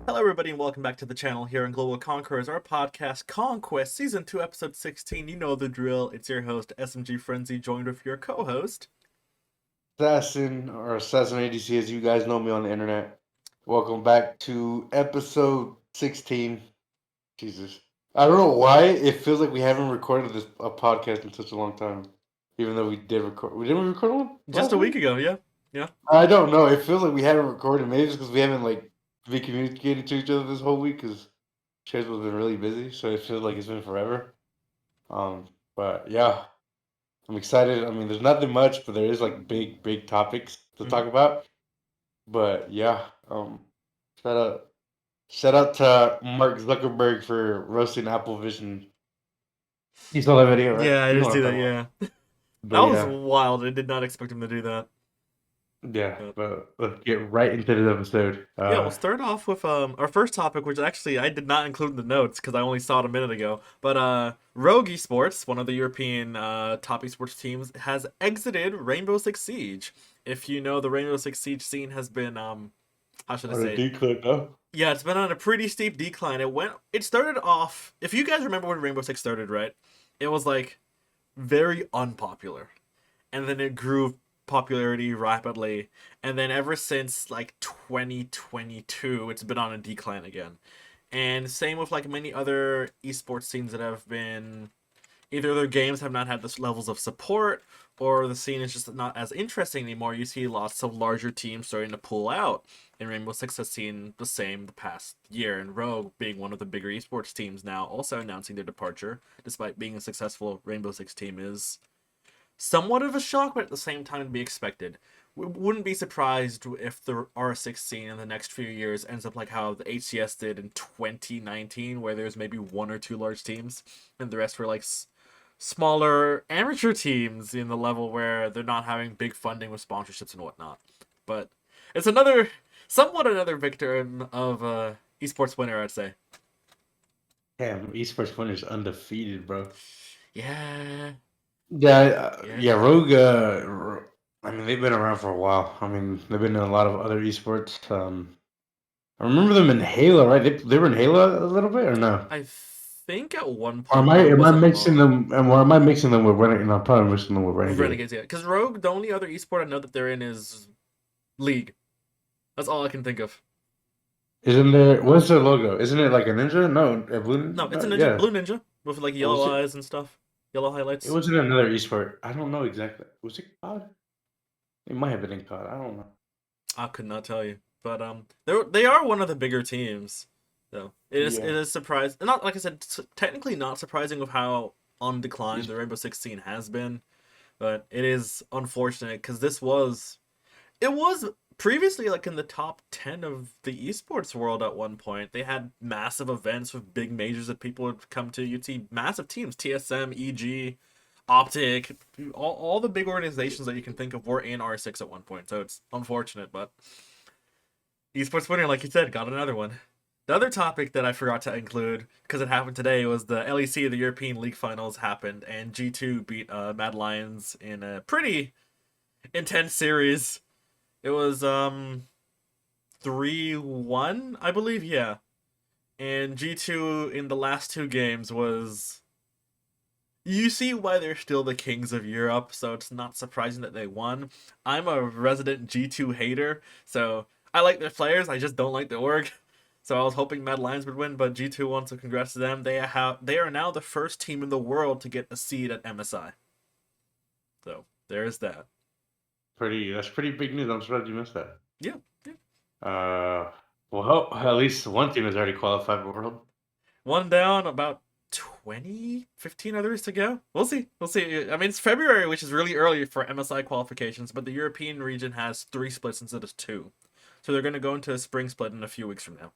Hello, everybody, and welcome back to the channel here on Global Conquerors, our podcast, Conquest, Season 2, Episode 16. You know the drill. It's your host, SMGFrenzy, joined with your co-host. AssassinADC, as you guys know me on the internet. Welcome back to episode 16. Jesus. I don't know why it feels like we haven't recorded a podcast in such a long time. Even though we did record. Didn't we record one Just last a week? week ago, yeah. Yeah. I don't know. It feels like we haven't recorded. Maybe it's because we haven't been communicating to each other this whole week because schedule's been really busy. So it feels like it's been forever. But yeah, I'm excited. I mean, there's nothing much, but there is big topics to Mm-hmm. talk about. But yeah, shout out shout out to Mark Zuckerberg for roasting Apple Vision. You saw that video, right? Yeah, I You know just what I'm do that, talking about. yeah. But That was yeah, wild. I did not expect him to do that. yeah. But But let's get right into this episode. yeah, we'll start off with our first topic, which actually I did not include in the notes because I only saw it a minute ago. But Rogue Esports, one of the European top esports teams, has exited Rainbow Six Siege. If you know, the Rainbow Six Siege scene has been how should I On a say? decline, no? Yeah, it's been on a pretty steep decline. It started off. If you guys remember when Rainbow Six started, right? It was like very unpopular, and then it grew popularity rapidly, and then ever since like 2022 it's been on a decline again. And same with like many other esports scenes that have been, either their games have not had the levels of support, or the scene is just not as interesting anymore. You see lots of larger teams starting to pull out, and Rainbow Six has seen the same the past year, and Rogue, being one of the bigger esports teams now, also announcing their departure despite being a successful Rainbow Six team, is somewhat of a shock, but at the same time to be expected. We wouldn't be surprised if the R6 scene in the next few years ends up like how the HCS did in 2019, where there's maybe one or two large teams, and the rest were like smaller amateur teams in the level where they're not having big funding with sponsorships and whatnot. But it's somewhat another victim of esports winner, I'd say. Damn, esports winners undefeated, bro. Yeah, Yeah, yeah, yeah. Rogue. I mean, they've been around for a while. I mean, they've been in a lot of other esports. I remember them in Halo, right? They were in Halo a little bit, or no? I think at one Or point Rogue am was I in mixing MO. them? Or am I mixing them with Renegade? No, I'm probably mixing them with Renegade. Renegades, yeah. Because Rogue, the only other esport I know that they're in is League. That's all I can think of. Isn't there? What's their logo? Isn't it like a ninja? No, a blue. No, it's a No, ninja, yeah. blue ninja with like Was yellow it? eyes and stuff, yellow It highlights. wasn't another esport. I don't know exactly. Was it COD? It might have been in COD. I don't know. I could not tell you, but they are one of the bigger teams. So it Yeah. is surprising. Not like I said, technically not surprising with how on decline It's, the Rainbow Six scene has been, but it is unfortunate because it was previously like in the top 10 of the esports world at one point. They had massive events with big majors that people would come to. You'd see massive teams, TSM, EG, Optic, all the big organizations that you can think of were in R6 at one point. So it's unfortunate, but esports winner, like you said, got another one. The other topic that I forgot to include, because it happened today, was the LEC, the European League Finals, happened, and G2 beat Mad Lions in a pretty intense series. It was 3-1, I believe, yeah. And G2 in the last two games was, you see why they're still the kings of Europe, so it's not surprising that they won. I'm a resident G2 hater, so I like their players, I just don't like the org. So I was hoping Mad Lions would win, but G2 won, so congrats to them. They are now the first team in the world to get a seed at MSI. So there's that. pretty. That's pretty big news. I'm surprised you missed that. Yeah, yeah. Uh, well, at least one team has already qualified for World. One down, about 20, 15 others to go. We'll see. We'll see. I mean, it's February, which is really early for MSI qualifications, but the European region has 3 splits instead of 2. So they're going to go into a spring split in a few weeks from now.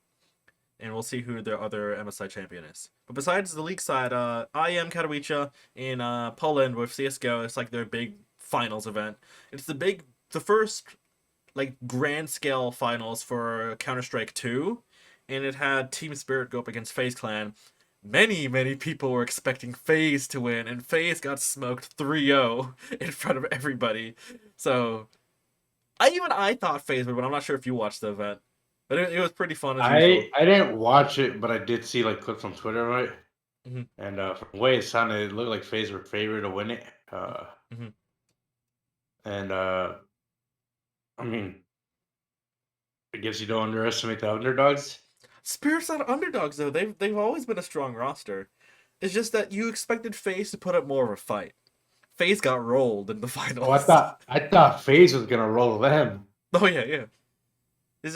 And we'll see who their other MSI champion is. But besides the league side, IM Katowice in Poland with CSGO, it's like their big finals event. It's the first like grand scale finals for Counter-Strike 2, and it had Team Spirit go up against FaZe Clan. Many people were expecting FaZe to win, and FaZe got smoked 3-0 in front of everybody. So I thought FaZe would win. I'm not sure if you watched the event. But it was pretty fun as usual. I didn't watch it, but I did see like clips on Twitter, right? Hmm. And from the way it sounded, it looked like FaZe were favored to win it. Hmm. And I mean, I guess you don't underestimate the underdogs. Spirits not underdogs though. They've always been a strong roster. It's just that you expected FaZe to put up more of a fight. FaZe got rolled in the Oh, I finals. thought I thought FaZe was gonna roll them. Oh yeah, yeah.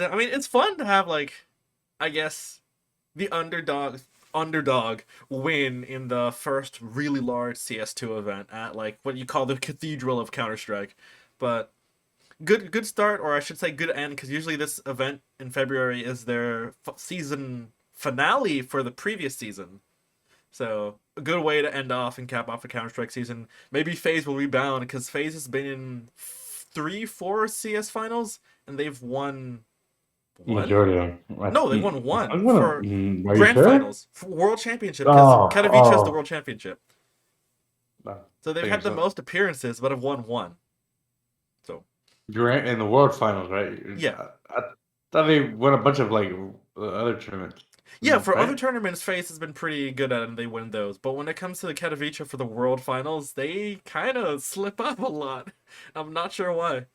I mean, it's fun to have like, I guess, the underdog win in the first really large CS2 event at like what you call the cathedral of Counter Strike. But good start, or I should say good end, because usually this event in February is their season finale for the previous season. So a good way to end off and cap off the Counter Strike season. Maybe FaZe will rebound because FaZe has been in 3, 4 CS finals and they've won one. Majority of them. No, they won one I'm gonna. for Are you grand sure? finals for world championship because Oh, Katowice has the oh. world championship. I So they've think had the so. most appearances but have won one. So You're in the World Finals, right? yeah. I thought they won a bunch of like other tournaments, Yeah, for other right? tournaments, FaZe has been pretty good at it and they win those. But when it comes to the Katowice for the world finals, they kind of slip up a lot. I'm not sure why.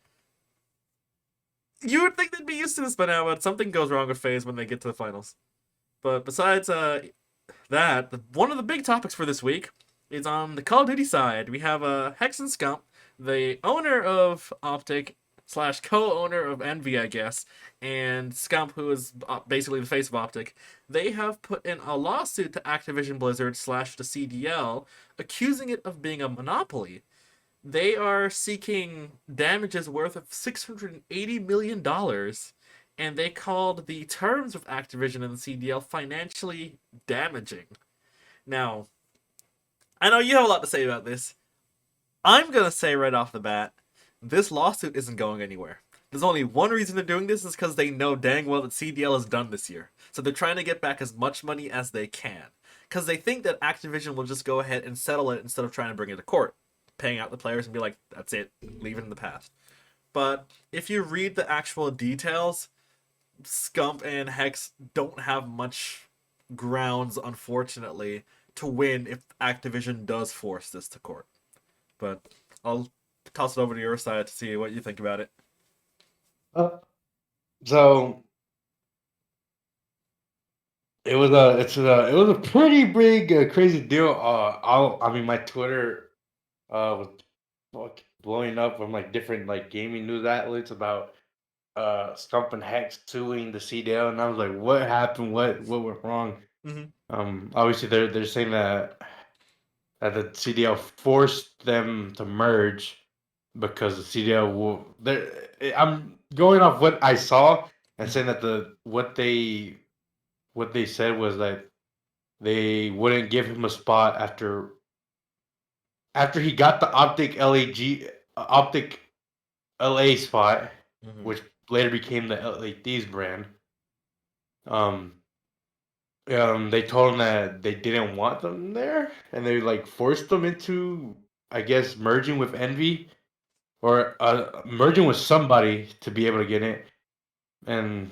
You would think they'd be used to this by now, but something goes wrong with FaZe when they get to the finals. But besides that, one of the big topics for this week is on the Call of Duty side. We have Hex and Scump, the owner of Optic slash co-owner of Envy, I guess, and Scump, who is basically the face of Optic. They have put in a lawsuit to Activision Blizzard slash the CDL, accusing it of being a monopoly. They are seeking damages worth of $680 million, and they called the terms of Activision and the CDL financially damaging. Now, I know you have a lot to say about this. I'm going to say right off the bat, this lawsuit isn't going anywhere. There's only one reason they're doing this is because they know dang well that CDL is done this year. So they're trying to get back as much money as they can. Because they think that Activision will just go ahead and settle it instead of trying to bring it to court, paying out the players and be like, that's it, leave it in the past. But if you read the actual details, Scump and Hex don't have much grounds, unfortunately, to win if Activision does force this to court. But I'll toss it over to your side to see what you think about it. Uh, so it was a pretty big crazy deal. I mean, my Twitter was blowing up from like different like gaming news outlets about Stump and Hex suing the CDL, and I was like, what happened? What went wrong? Mm-hmm. Obviously they're saying that the CDL forced them to merge because the CDL will. I'm going off what I saw and saying that what they said was that they wouldn't give him a spot after he got the Optic LA spot, Mm-hmm. which later became the LAD's brand. Um, they told him that they didn't want them there, and they like forced them into, I guess, merging with Envy or merging with somebody to be able to get it. And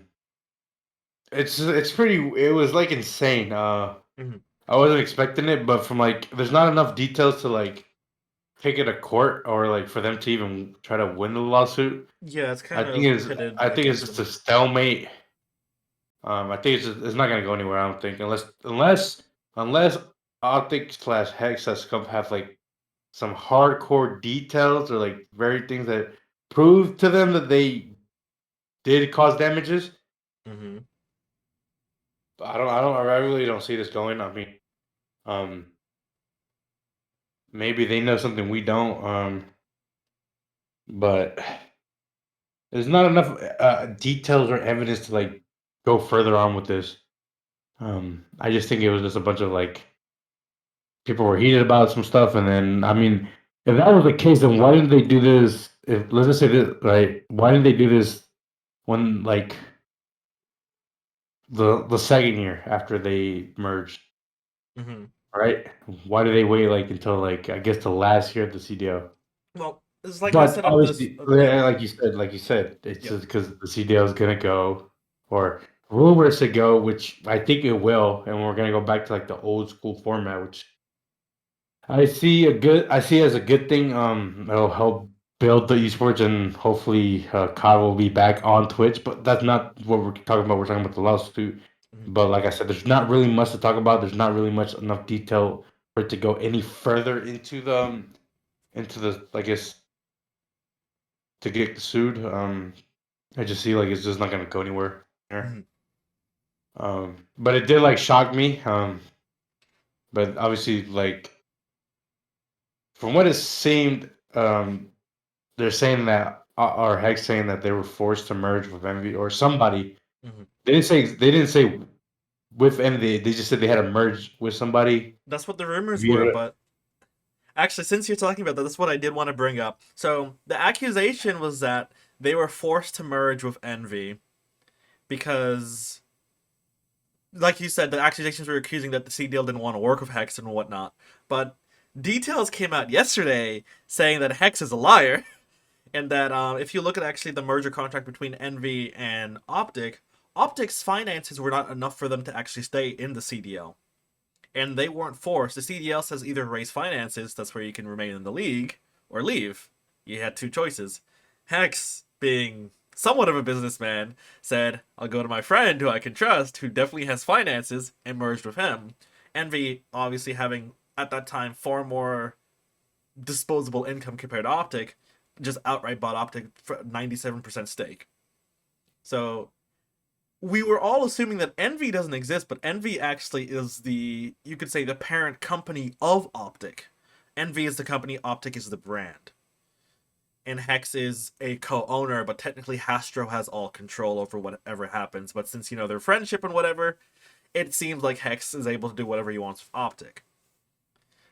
it's pretty. It was like insane. Mm-hmm. I wasn't expecting it, but from like, there's not enough details to like take it to court or like for them to even try to win the lawsuit. Yeah, it's kind of pitted I think it's against just them. a stalemate. I think it's not gonna go anywhere. I don't think unless Optic slash Hex has come have like some hardcore details or like very things that prove to them that they did cause damages. Mm-hmm. I really don't see this going. I mean, um, maybe they know something we don't. But there's not enough details or evidence to like go further on with this. I just think it was just a bunch of like people were heated about some stuff, and then I mean, if that was the case, then why didn't they do this? If let's just say this, right? Why didn't they do this when like the second year after they merged? Mm-hmm. Right? Why did they wait like until like I guess the last year of the CDO? Well, it's like I But said on this. obviously, Yeah. like you said, it's Yep. just because the CDO is gonna go. or rumors to go, which I think it will, and we're gonna go back to like the old school format, which I see as a good thing. It'll help build the esports, and hopefully, COD will be back on Twitch. But that's not what we're talking about. We're talking about the lawsuit. Mhm. But like I said, there's not really much to talk about. There's not really much enough detail for it to go any further into the, I guess, to get sued. I just see like it's just not gonna go anywhere there. Mhm. But it did like shock me. But obviously, like from what it seemed, they're saying that, or Hex saying that they were forced to merge with Envy or somebody. Mhm. They didn't say with Envy. They just said they had to merge with somebody. That's what the rumors were, Via, but actually, since you're talking about that, that's what I did want to bring up. So the accusation was that they were forced to merge with Envy because, like you said, the accusations were accusing that the CDL didn't want to work with Hex and whatnot. But details came out yesterday saying that Hex is a liar, and that if you look at actually the merger contract between Envy and Optic, Optic's finances were not enough for them to actually stay in the CDL. And they weren't forced. The CDL says either raise finances, that's where you can remain in the league, or leave. You had two choices. Hex, being somewhat of a businessman, said, I'll go to my friend who I can trust, who definitely has finances, and merged with him. Envy, obviously having at that time far more disposable income compared to Optic, just outright bought Optic for 97% stake. So we were all assuming that Envy doesn't exist, but Envy actually is the, you could say, the parent company of Optic. Envy is the company, Optic is the brand. And Hex is a co-owner, but technically Hastro has all control over whatever happens. But since, their friendship and whatever, it seems like Hex is able to do whatever he wants with Optic.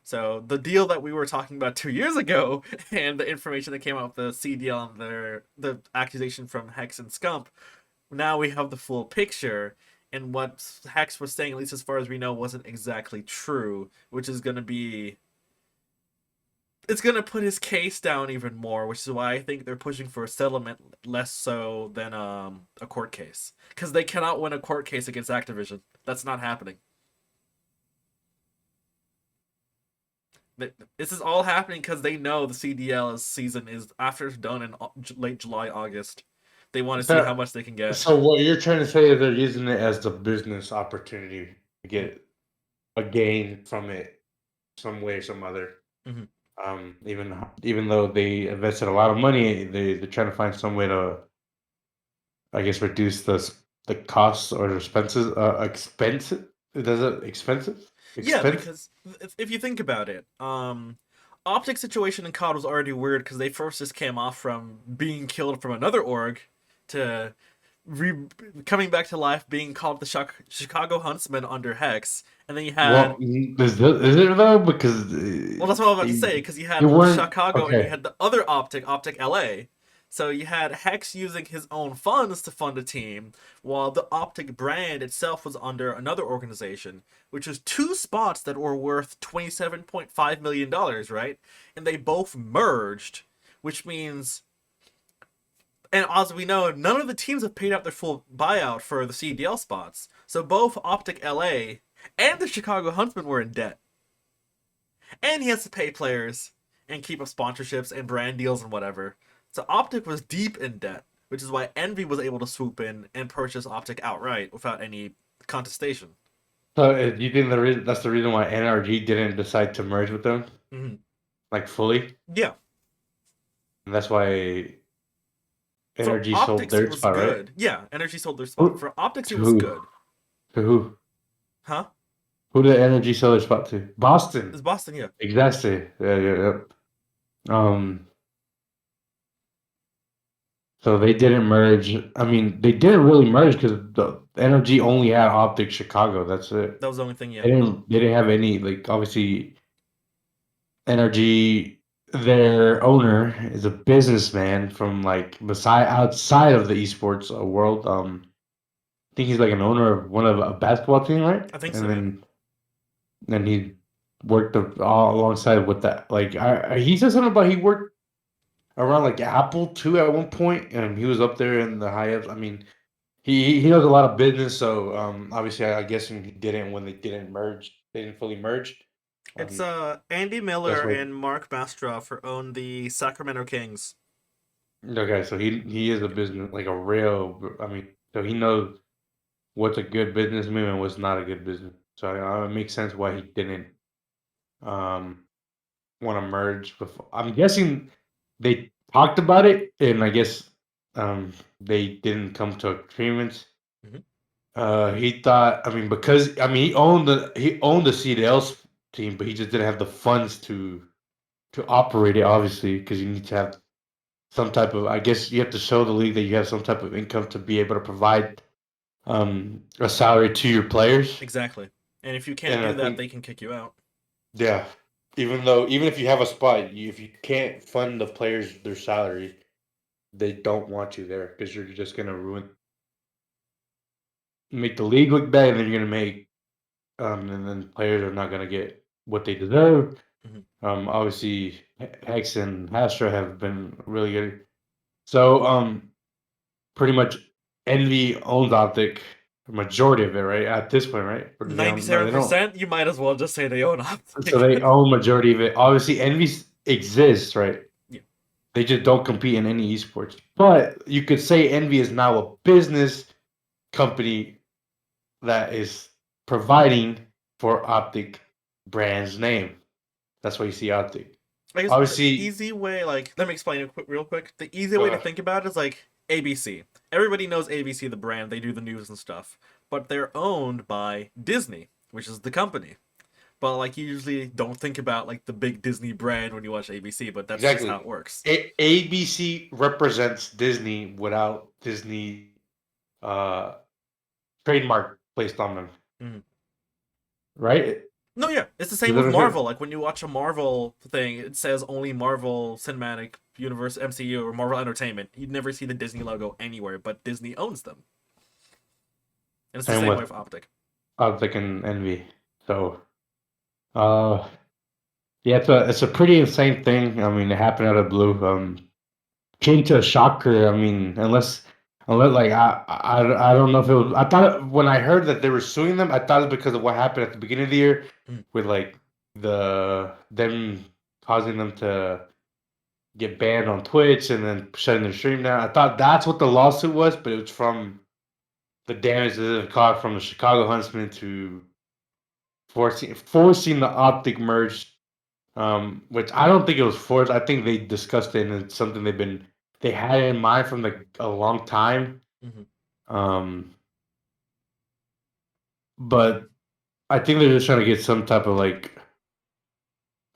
So the deal that we were talking about 2 years ago, and the information that came out with the CDL and the accusation from Hex and Scump, now we have the full picture, and what Hex was saying, at least as far as we know, wasn't exactly true, which is going to be, it's going to put his case down even more, which is why I think they're pushing for a settlement less so than a court case, because they cannot win a court case against Activision. That's not happening. This is all happening because they know the CDL season is, after it's done in late July, August. They want to see how so, much they can get. so what you're trying to say is they're using it as the business opportunity to get a gain from it, some way, some other. Mm-hmm. Even though they invested a lot of money, they're trying to find some way to, I guess, reduce the costs or expenses. Expensive? Does it expensive? Yeah, Expense? because if you think about it, Optic's situation in COD was already weird because they first just came off from being killed from another org to re- coming back to life, being called the Chicago Huntsman under Hex, and then you had, Well, is it though? Because well, that's what I was about to say, because you you had weren't Chicago and you okay. had the other Optic, Optic LA. So you had Hex using his own funds to fund a team, while the Optic brand itself was under another organization, which was two spots that were worth $27.5 million, right? And they both merged, which means, and as we know, none of the teams have paid out their full buyout for the CDL spots. So both Optic LA and the Chicago Huntsmen were in debt, and he has to pay players and keep up sponsorships and brand deals and whatever. So Optic was deep in debt, which is why Envy was able to swoop in and purchase Optic outright without any contestation. So, do you think that's the reason why NRG didn't decide to merge with them, Mm-hmm. like fully? Yeah, And that's why for NRG sold Optics it their was spot, right? good. Yeah, Energy sold their spot. Who? For Optics it To was who? good. To who? Huh? Who did NRG sell their spot to? Boston. It's Boston, yeah. Exactly. Yeah, yeah, yeah. Um, so they didn't merge. I mean, they didn't really merge because the NRG only had Optic Chicago. That's it. That was the only thing, yeah. They didn't have any, like, obviously NRG. Their owner is a businessman from like beside outside of the esports world. I think he's like an owner of one of a basketball team, right? I think so, And yeah. then he worked all alongside with that. Like he said something about he worked around like Apple too at one point, and he was up there in the high ups. I mean, he knows a lot of business. So obviously, I guess he didn't when they didn't merge. They didn't fully merge. It's Um, Andy that's Miller why. and Mark Bastrov who own the Sacramento Kings. Okay, so he is a business like a real. I mean, so he knows what's a good business move and what's not a good business. So it makes sense why he didn't um want to merge. Before. I'm guessing they talked about it, and I guess they didn't come to agreements. Mhm. He thought, I mean, because I mean, he owned the CDL team, but he just didn't have the funds to operate it. Obviously, because you need to have some type of. I guess you have to show the league that you have some type of income to be able to provide a salary to your players. Exactly. And if you can't And I do that, think, they can kick you out. yeah, even if you have a spot, if you can't fund the players their salary, they don't want you there because you're just gonna make the league look bad, and then you're gonna make and then players are not gonna get what they deserve. Hmm. Obviously, Hex and Hastra have been really good. So, pretty much Envy owns Optic, the majority of it, right? At this point, right? Or do they own? No, Ninety-seven they don't. percent. You might as well just say they own So Optic. they own majority of it. Obviously, Envy exists, right? Yeah. They just don't compete in any esports. But you could say Envy is now a business company that is providing for Optic brand's name. That's why you see Optic. I guess the Obviously, easy way, like, let me explain it real quick. The easy way to think about it is like ABC. Everybody knows ABC, the brand. They do the news and stuff, but they're owned by Disney, which is the company. But like, you usually don't think about like the big Disney brand when you watch ABC, but that's just how exactly. it works. ABC represents Disney without Disney uh, trademark placed on them, Mhm. right? No, yeah, it's the Does same that with make sense? Marvel. Like when you watch a Marvel thing, it says only Marvel Cinematic Universe (MCU) or Marvel Entertainment. You'd never see the Disney logo anywhere, but Disney owns them, and it's the Same same with way with Optic. Optic and Envy. So, uh, yeah, it's a pretty insane thing. I mean, it happened out of the blue. Came to a shocker. I mean, unless like I don't know if it was. I thought when I heard that they were suing them, I thought it was because of what happened at the beginning of the year Mm. with like them causing them to get banned on Twitch and then shutting their stream down. I thought that's what the lawsuit was, but it was from the damage that it caused from the Chicago Huntsmen to forcing the Optic merge, which I don't think it was forced. I think they discussed it and it's something they had it in mind from like a long time. Mm-hmm. Um, but I think they're just trying to get some type of like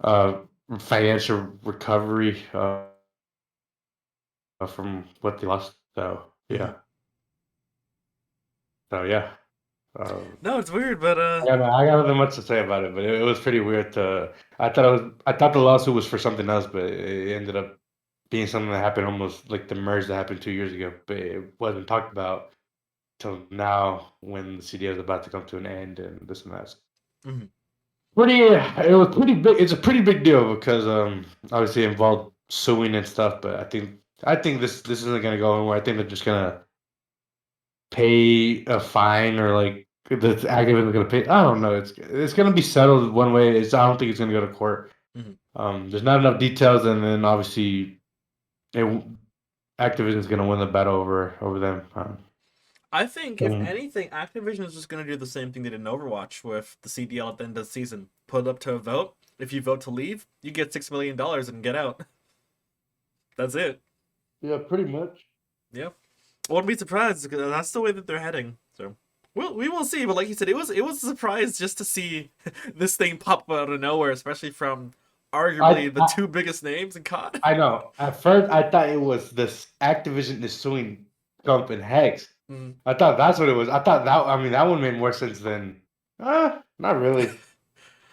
uh financial recovery from what they lost. So Mm-hmm. yeah, so yeah. Um, No, it's weird, but I got nothing much to say about it, but it was pretty weird. I thought the lawsuit was for something else, but it ended up being something that happened almost like the merge that happened 2 years ago, but it wasn't talked about till now when the CDA is about to come to an end and this and that. mhm. It was pretty big. It's a pretty big deal because obviously it involved suing and stuff. But I think this isn't gonna go anywhere. I think they're just gonna pay a fine or like the activist is gonna pay. I don't know. It's gonna be settled one way. I don't think it's gonna go to court. Mhm. There's not enough details, and then obviously it, Activision's gonna win the battle over them. I think if So, anything, Activision is just gonna do the same thing they did in Overwatch with the CDL at the end of the season. Put it up to a vote. If you vote to leave, you get $6 million and get out. That's it. yeah, pretty much. Yeah. I wouldn't be surprised because that's the way that they're heading. So we will see. But like you said, it was a surprise just to see this thing pop out of nowhere, especially from I, arguably the I two biggest names in COD. I know. At first, I thought it was this Activision is suing Gump and Hex. Mm. I thought that's what it was. I thought that. I mean, that one made more sense than. Not really.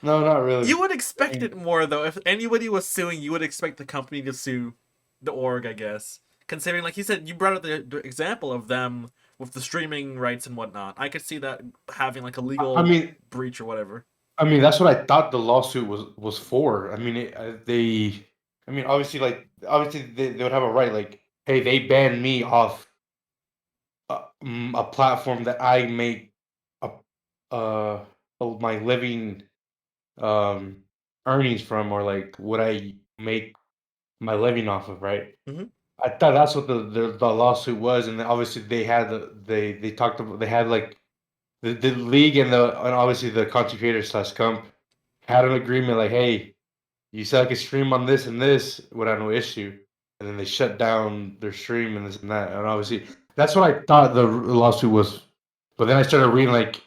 No, not really. You would I expect it mean, more though. If anybody was suing, you would expect the company to sue the org, I guess. Considering, like you said, you brought up the example of them with the streaming rights and whatnot. I could see that having like a I legal mean, breach or whatever. that's what I thought the lawsuit was for. I mean, they. I mean, obviously, they would have a right. Like, hey, they banned me off a platform that I make a uh my living um earnings from, or like what I make my living off of, right? Hmm. I thought that's what the lawsuit was, and then obviously they had they talked about, they had like the league and obviously the content creator slash comp had an agreement like, hey, you said I could stream on this and this without no issue, and then they shut down their stream and this and that, and obviously that's what I thought the lawsuit was, but then I started reading like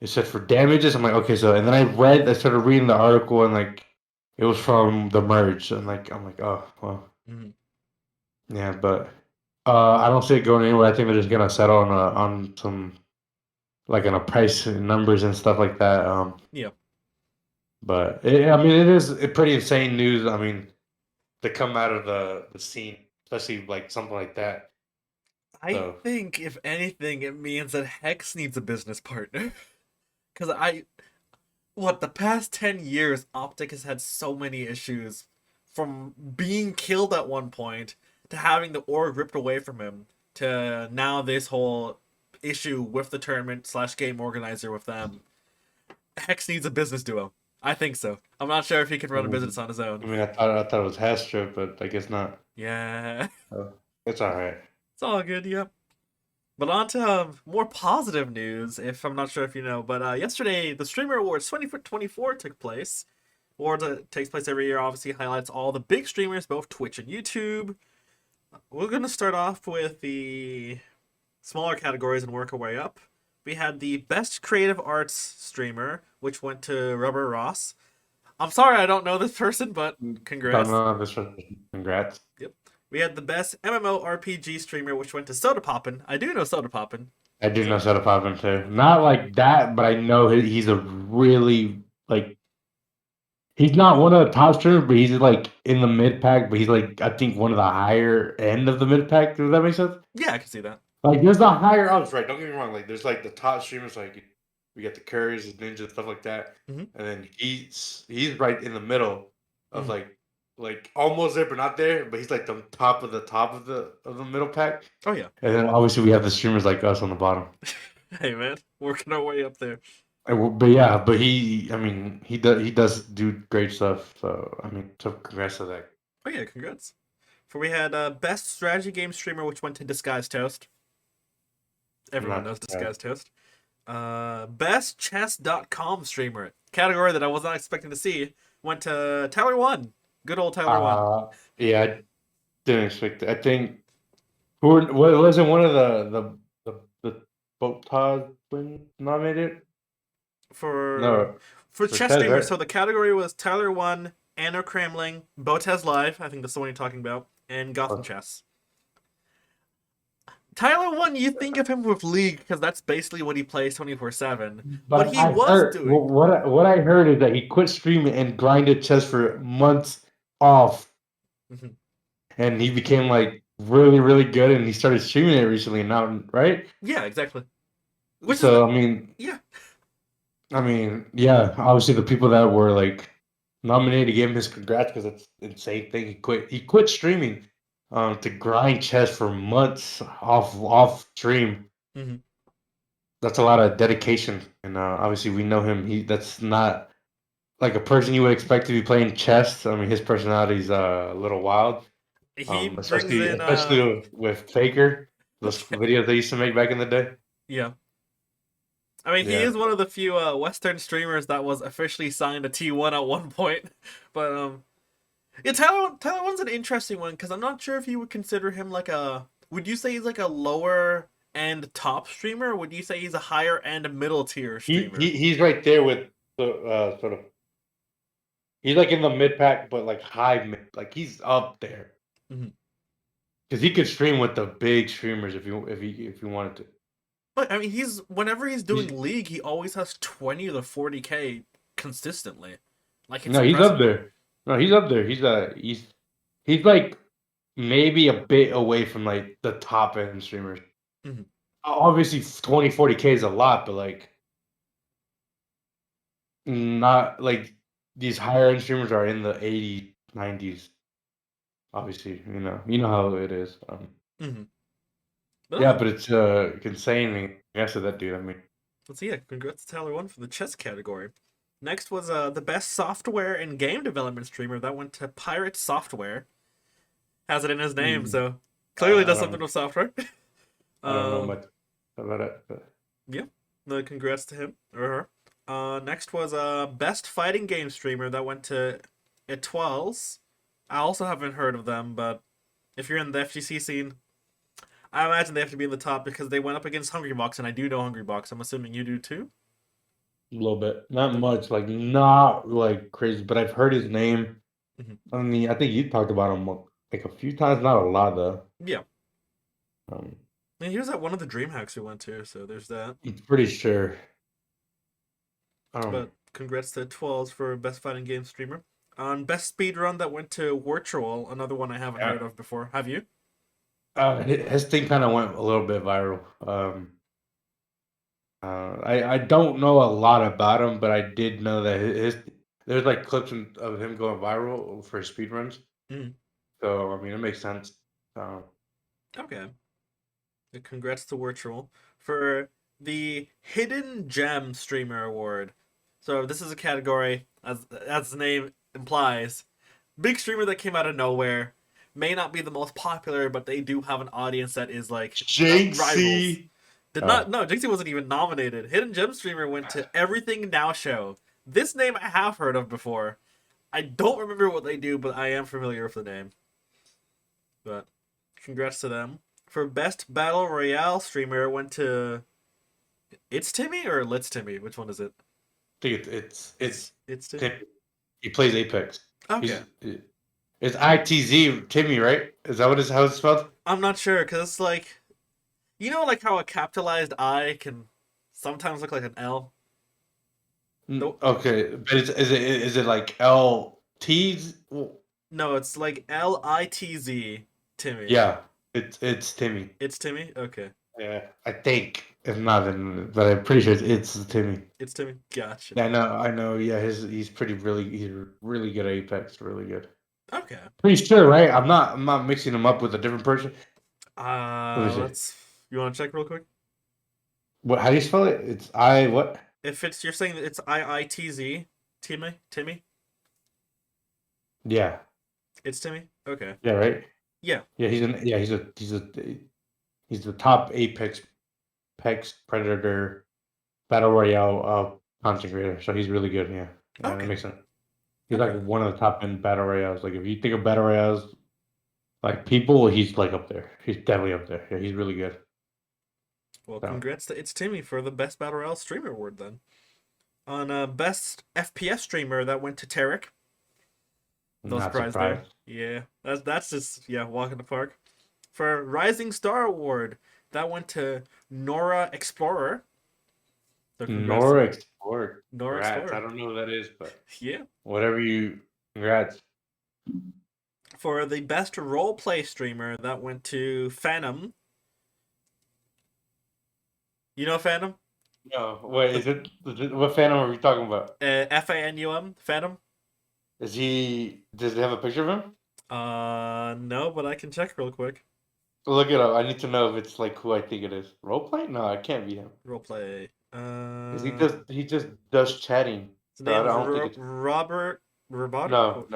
it said for damages. I'm like, okay, so, and then I started reading the article, and like it was from the merge, and like I'm like, oh well, Hmm. yeah, but I don't see it going anywhere. I think they're just gonna settle on some like on a price and numbers and stuff like that. Yeah. But I mean, it is pretty insane news. I mean, to come out of the scene, especially like something like that. I So think if anything, it means that Hex needs a business partner. Because the past 10 years, Optic has had so many issues from being killed at one point to having the org ripped away from him to now this whole issue with the tournament slash game organizer with them. Hex needs a business duo. I think so. I'm not sure if he can run a business on his own. I mean, I thought it was Hastra, but I guess not. Yeah, Oh, it's all right. it's all good, yep. But on to more positive news, if I'm not sure if you know, but yesterday the Streamer Awards 2024 took place. Awards takes place every year, obviously highlights all the big streamers, both Twitch and YouTube. We're going to start off with the smaller categories and work our way up. We had the Best Creative Arts Streamer, which went to Rubber Ross. I'm sorry I don't know this person, but Don't congrats. know this one. Congrats. Yep. We had the Best MMORPG Streamer, which went to Soda Poppin'. I do know Soda Poppin'. I do He's know a Soda Poppin too. Not like that, but I know he's a really like he's not one of the top streamers, but he's like in the mid pack. But he's like I think one of the higher end of the mid pack. Does that make sense? Yeah, I can see that. Like there's the higher ups, right? Don't get me wrong. Like there's like the top streamers, like we got the Currys, the Ninjas, stuff like that, Hmm. and then he's right in the middle of Hmm. like almost there but not there. But he's like the top of the middle pack. Oh yeah. And then obviously we have the streamers like us on the bottom. Hey man, working our way up there. But yeah, but I mean, he does do great stuff. So I mean, so congrats to that. Oh yeah, congrats. For we had best strategy game streamer, which went to Disguised Toast. I'm Everyone not knows surprised. Disguised Toast. Best chess.com streamer. Category that I was not expecting to see went to Tyler One. Good old Tyler One. Uh, yeah, I didn't expect it. I think what wasn't one of the Botaz twins nominated? For No, for for chess Ted, streamers, right? so the category was Tyler One, Anna Cramling, Botez Live, I think that's the one you're talking about, and Gotham Oh. Chess. Tyler One, you think of him with League because that's basically what he plays 24/7. But But he I was heard doing. what I heard is that he quit streaming and grinded chess for months off, Mhm. and he became like really really good, and he started streaming it recently now, right? Yeah, exactly. Which is So yeah. I mean, yeah, obviously the people that were like nominated gave him his congrats because it's insane thing. He quit streaming to grind chess for months off stream. Mhm. That's a lot of dedication, and obviously we know him. That's not like a person you would expect to be playing chess. I mean, his personality's a little wild, He brings especially in especially with Faker, those videos they used to make back in the day. yeah. I mean, he Yeah, is one of the few Western streamers that was officially signed to T1 at one point. But yeah, Tyler One's an interesting one because I'm not sure if you would consider him like a. Would you say he's like a lower end top streamer? Or would you say he's a higher end middle tier streamer? he's right there with the sort of. He's like in the mid pack, but like high mid, like he's up there Mhm. because he could stream with the big streamers if he wanted to. But I mean, he's whenever he's He's, doing League, he always has 20 to 40K consistently. Like it's no, he's up impressive. there. No, he's up there. He's like maybe a bit away from like the top end streamers. Mhm. Obviously, 20, 40K is a lot, but like not like these higher end streamers are in the 80s, 90s. Obviously, you know how it is. Mhm. Yeah, Oh, but it's insane. Yes, to that dude. I mean, let's see. Yeah, congrats to Tyler One for the chess category. Next was the best software and game development streamer. That went to Pirate Software. Has it in his name, mm, so clearly I does don't something with software. I don't know um, much about it. But yeah. No, congrats to him or her. Next was best fighting game streamer. That went to Etwells. I also haven't heard of them, but if you're in the FGC scene, I imagine they have to be in the top because they went up against Hungrybox, and I do know Hungrybox. I'm assuming you do too. a little bit, not Okay. much, like not like crazy, but I've heard his name. Mhm. I mean, I think you talked about him like a few times, not a lot though. Yeah. Um, And he was at one of the DreamHacks we went to, so there's that. I'm pretty sure. But congrats to Twelves for best fighting game streamer. On best speed run, that went to Virtual, another one I haven't Yeah, heard of before. Have you? his thing kind of went a little bit viral. I don't know a lot about him, but I did know that there's like clips of him going viral for speed runs. Mm. So I mean, it makes sense. Um, Okay. Congrats to Virtual for the Hidden Gem Streamer Award. So this is a category, as the name implies, big streamer that came out of nowhere. May not be the most popular, but they do have an audience that is like rivals. Jinxie. Did not no, Jinxie wasn't even nominated. Hidden Gem Streamer went to Everything Now Show. This name I have heard of before. I don't remember what they do, but I am familiar with the name. But congrats to them. For best battle royale streamer, it went to It's Timmy or Let's Timmy. Which one is it? I think it's It's Timmy. Tim. He plays Apex. Okay, He's it's ITZ Timmy, right? Is that how it's spelled? I'm not sure because it's like like how a capitalized I can sometimes look like an L. No, Okay, but is it like LT's? no, it's like LITZ Timmy. Yeah, it's Timmy. It's Timmy. Okay, Yeah, I think if not, then but I'm pretty sure it's Timmy. it's Timmy. Gotcha. Yeah, I know. Yeah, he's really good at Apex, really good. Okay. Pretty sure, right? I'm not mixing him up with a different person. Let me see. Let's. You want to check real quick? What? How do you spell it? It's I what? If it's you're saying that it's IITZ Timmy, Yeah, it's Timmy. Okay. yeah, right. Yeah. Yeah, he's the top Apex Predator Battle Royale content creator. So he's really good. Yeah, yeah, that Okay. makes sense. He's like Okay. one of the top end battle royales. Like if you think of battle royales, like people, he's like up there. He's definitely up there. Yeah, he's really good. Well, So congrats to It's Timmy for the best battle royale streamer award then. On best FPS streamer, that went to Tarek. I'm No not surprise there. surprised. Yeah, that's just walk in the park. For Rising Star Award, that went to Nora Explorer. So congrats to Nora Explorer. Nora Congrats. I Explorer. don't know who that is, but Yeah. whatever you. Congrats. For the best roleplay streamer, that went to Phantom. You know Phantom? No, wait. What Phantom are we talking about? FANUM Phantom. Is he? Does he have a picture of him? No, but I can check real quick. Look it up. I need to know if it's like who I think it is. Roleplay? No, it can't be him. Roleplay. Cause he just does chatting. His So I name's don't think it's Robert Robotic. no,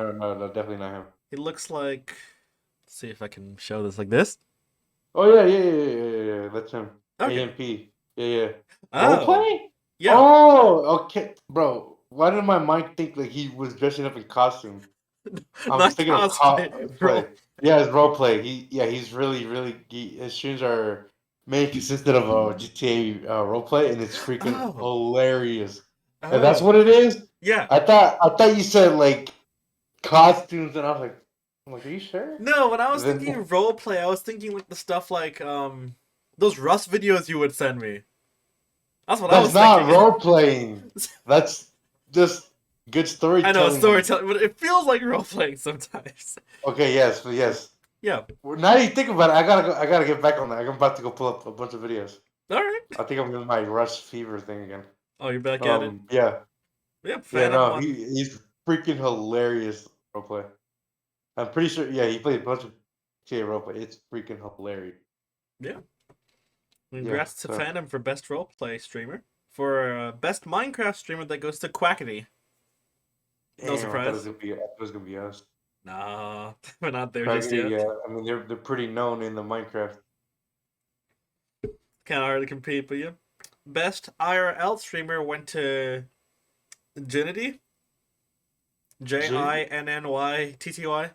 definitely not him. He looks like. Let's see if I can show this like this. Oh yeah. That's him. Okay. AMP. Yeah. Oh, Roleplay? yeah. Oh, okay, bro. Why did my mind think like he was dressing up in costume? I was Not thinking of cosplay, play. role. Yeah, it's role play. He's really. His streams are mainly consisted of GTA role play, and it's freaking Oh, hilarious. And that's oh, what it is. yeah. I thought you said like costumes, and I'm like, are you sure? No, when I was Then thinking roleplay, I was thinking like the stuff like those Rust videos you would send me. That's what I that's was not thinking. role playing. That's just good I know storytelling. storytelling, but it feels like role playing sometimes. Okay, yes. Yeah. Well, now that you think about it, I gotta get back on that. I'm about to go pull up a bunch of videos. All right. I think I'm in my Rush Fever thing again. Oh, you're back at it. Yeah, Yep. yeah. Phantom No, one. he's freaking hilarious roleplay. I'm pretty sure. Yeah, he played a bunch of GTA roleplay. It's freaking hilarious. Yeah. Yeah. Congrats to So Phantom for best roleplay streamer. For best Minecraft streamer, that goes to Quackity. No damn, surprise. I thought it was gonna be us. Nah, we're not there just Crackity, yet. yeah. I mean, they're pretty known in the Minecraft. Kind of hard to compete, but yeah. Best IRL streamer went to Jinity. Jid? JINNYTTY.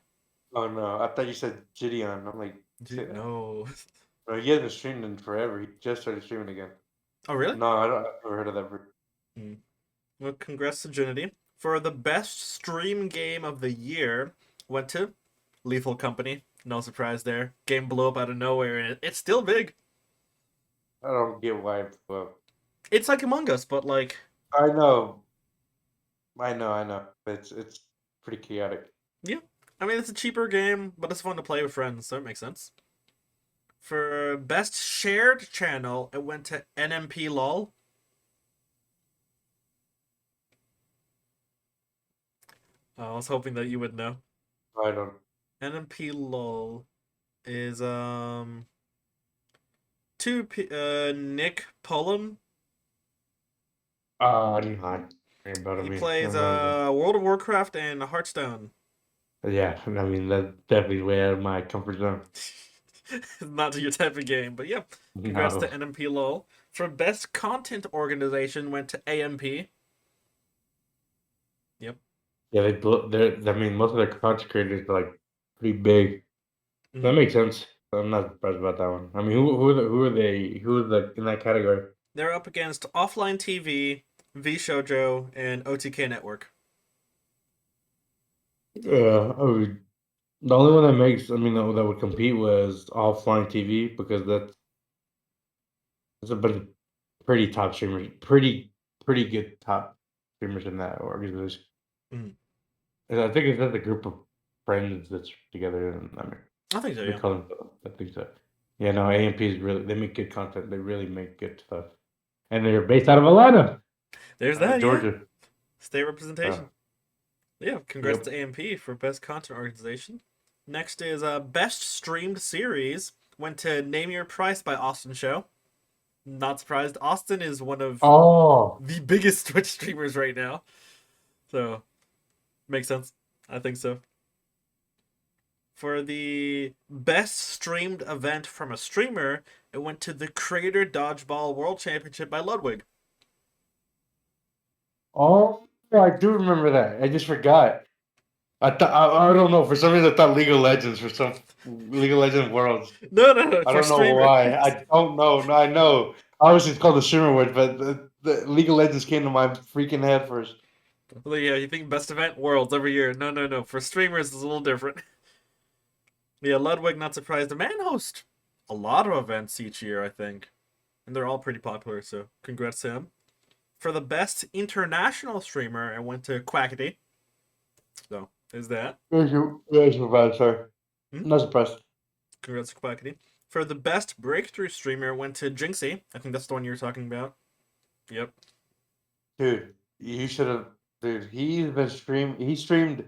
Oh no, I thought you said Gideon. I'm like, say that. No. No, he hasn't streamed in forever. He just started streaming again. Oh, really? No, I don't. I've never heard of that. Hmm. Well, congrats to Jinity. For the best stream game of the year, went to Lethal Company. No surprise there. Game blew up out of nowhere, and it's still big. I don't get why. Well, It's like Among Us, but like, I know, I know. It's pretty chaotic. yeah. I mean, it's a cheaper game, but it's fun to play with friends, so it makes sense. For best shared channel, it went to NMP LOL. I was hoping that you would know. I don't. NMP LOL is Nick Pullum. Not about He me. plays I'm not even. World of Warcraft and Hearthstone. Yeah, I mean that's definitely way out of my comfort zone. Not your type of game, but yeah. Congrats No. to NMP LOL. For best content organization, went to AMP. Yep. Yeah, I mean, most of their content creators are like pretty big. That Mhm. makes sense. I'm not surprised about that one. I mean, who are the in that category? They're up against Offline TV, VShojo, and OTK Network. I mean, the only one that makes, I mean, that would compete was offline TV because that's a bunch of pretty top streamers, pretty good top streamers in that organization. Mhm. And I think it's just a group of friends that's together, and I mean, I think so, we yeah. call them. I think so. Yeah, no, AMP is really they make good content. They really make good stuff, and they're based out of Atlanta, There's that, yeah. Georgia. State representation. Yeah, congrats Yep. to AMP for best content organization. Next is best streamed series. Went to Name Your Price by Austin Show. Not surprised. Austin is one of Oh, the biggest Twitch streamers right now. So, makes sense. I think so. For the best streamed event from a streamer, it went to the Creator Dodgeball World Championship by Ludwig. oh, I do remember that. I just forgot. I don't know. For some reason, I thought League of Legends for some League of Legends Worlds. No, I for don't know streamer. why. I don't know. No, I know. Obviously, it's called the streamer word, but the League of Legends came to my freaking head first. Well, yeah, you think best event Worlds every year. No. For streamers, it's a little different. Yeah, Ludwig, not surprised. The man hosts a lot of events each year, I think. And they're all pretty popular, so congrats to him. For the best international streamer, I went to Quackity. So, is that. Very surprised, sir. Hmm? Not surprised. Congrats to Quackity. For the best breakthrough streamer, went to Jinxie. I think that's the one you're talking about. Yep. Dude, you should have. Dude, He streamed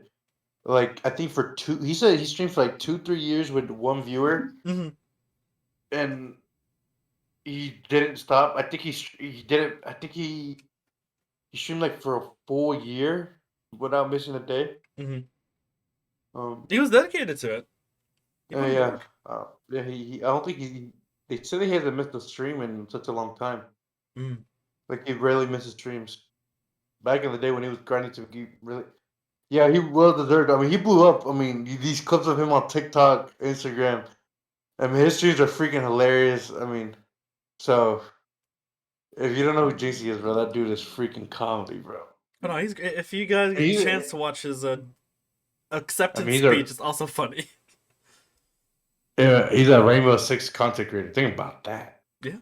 like I think for two. He said he streamed for like 2, 3 years with one viewer, Mm-hmm. and he didn't stop. I think he didn't. I think he streamed like for a full year without missing a day. Mm-hmm. Um. He was dedicated to it. He put in the Yeah. work. Yeah. I don't think he. They said he hasn't missed a stream in such a long time. Mm. Like he rarely misses streams. Back in the day when he was grinding to he really. Yeah, he well deserved. I mean, he blew up. I mean, these clips of him on TikTok, Instagram. I mean, his streams are freaking hilarious. I mean, so if you don't know who JC is, bro, that dude is freaking comedy, bro. But no, he's if you guys get the He's, chance to watch his I mean, acceptance speech, it's also funny. he's a Rainbow Six content creator. Think about that. Yeah.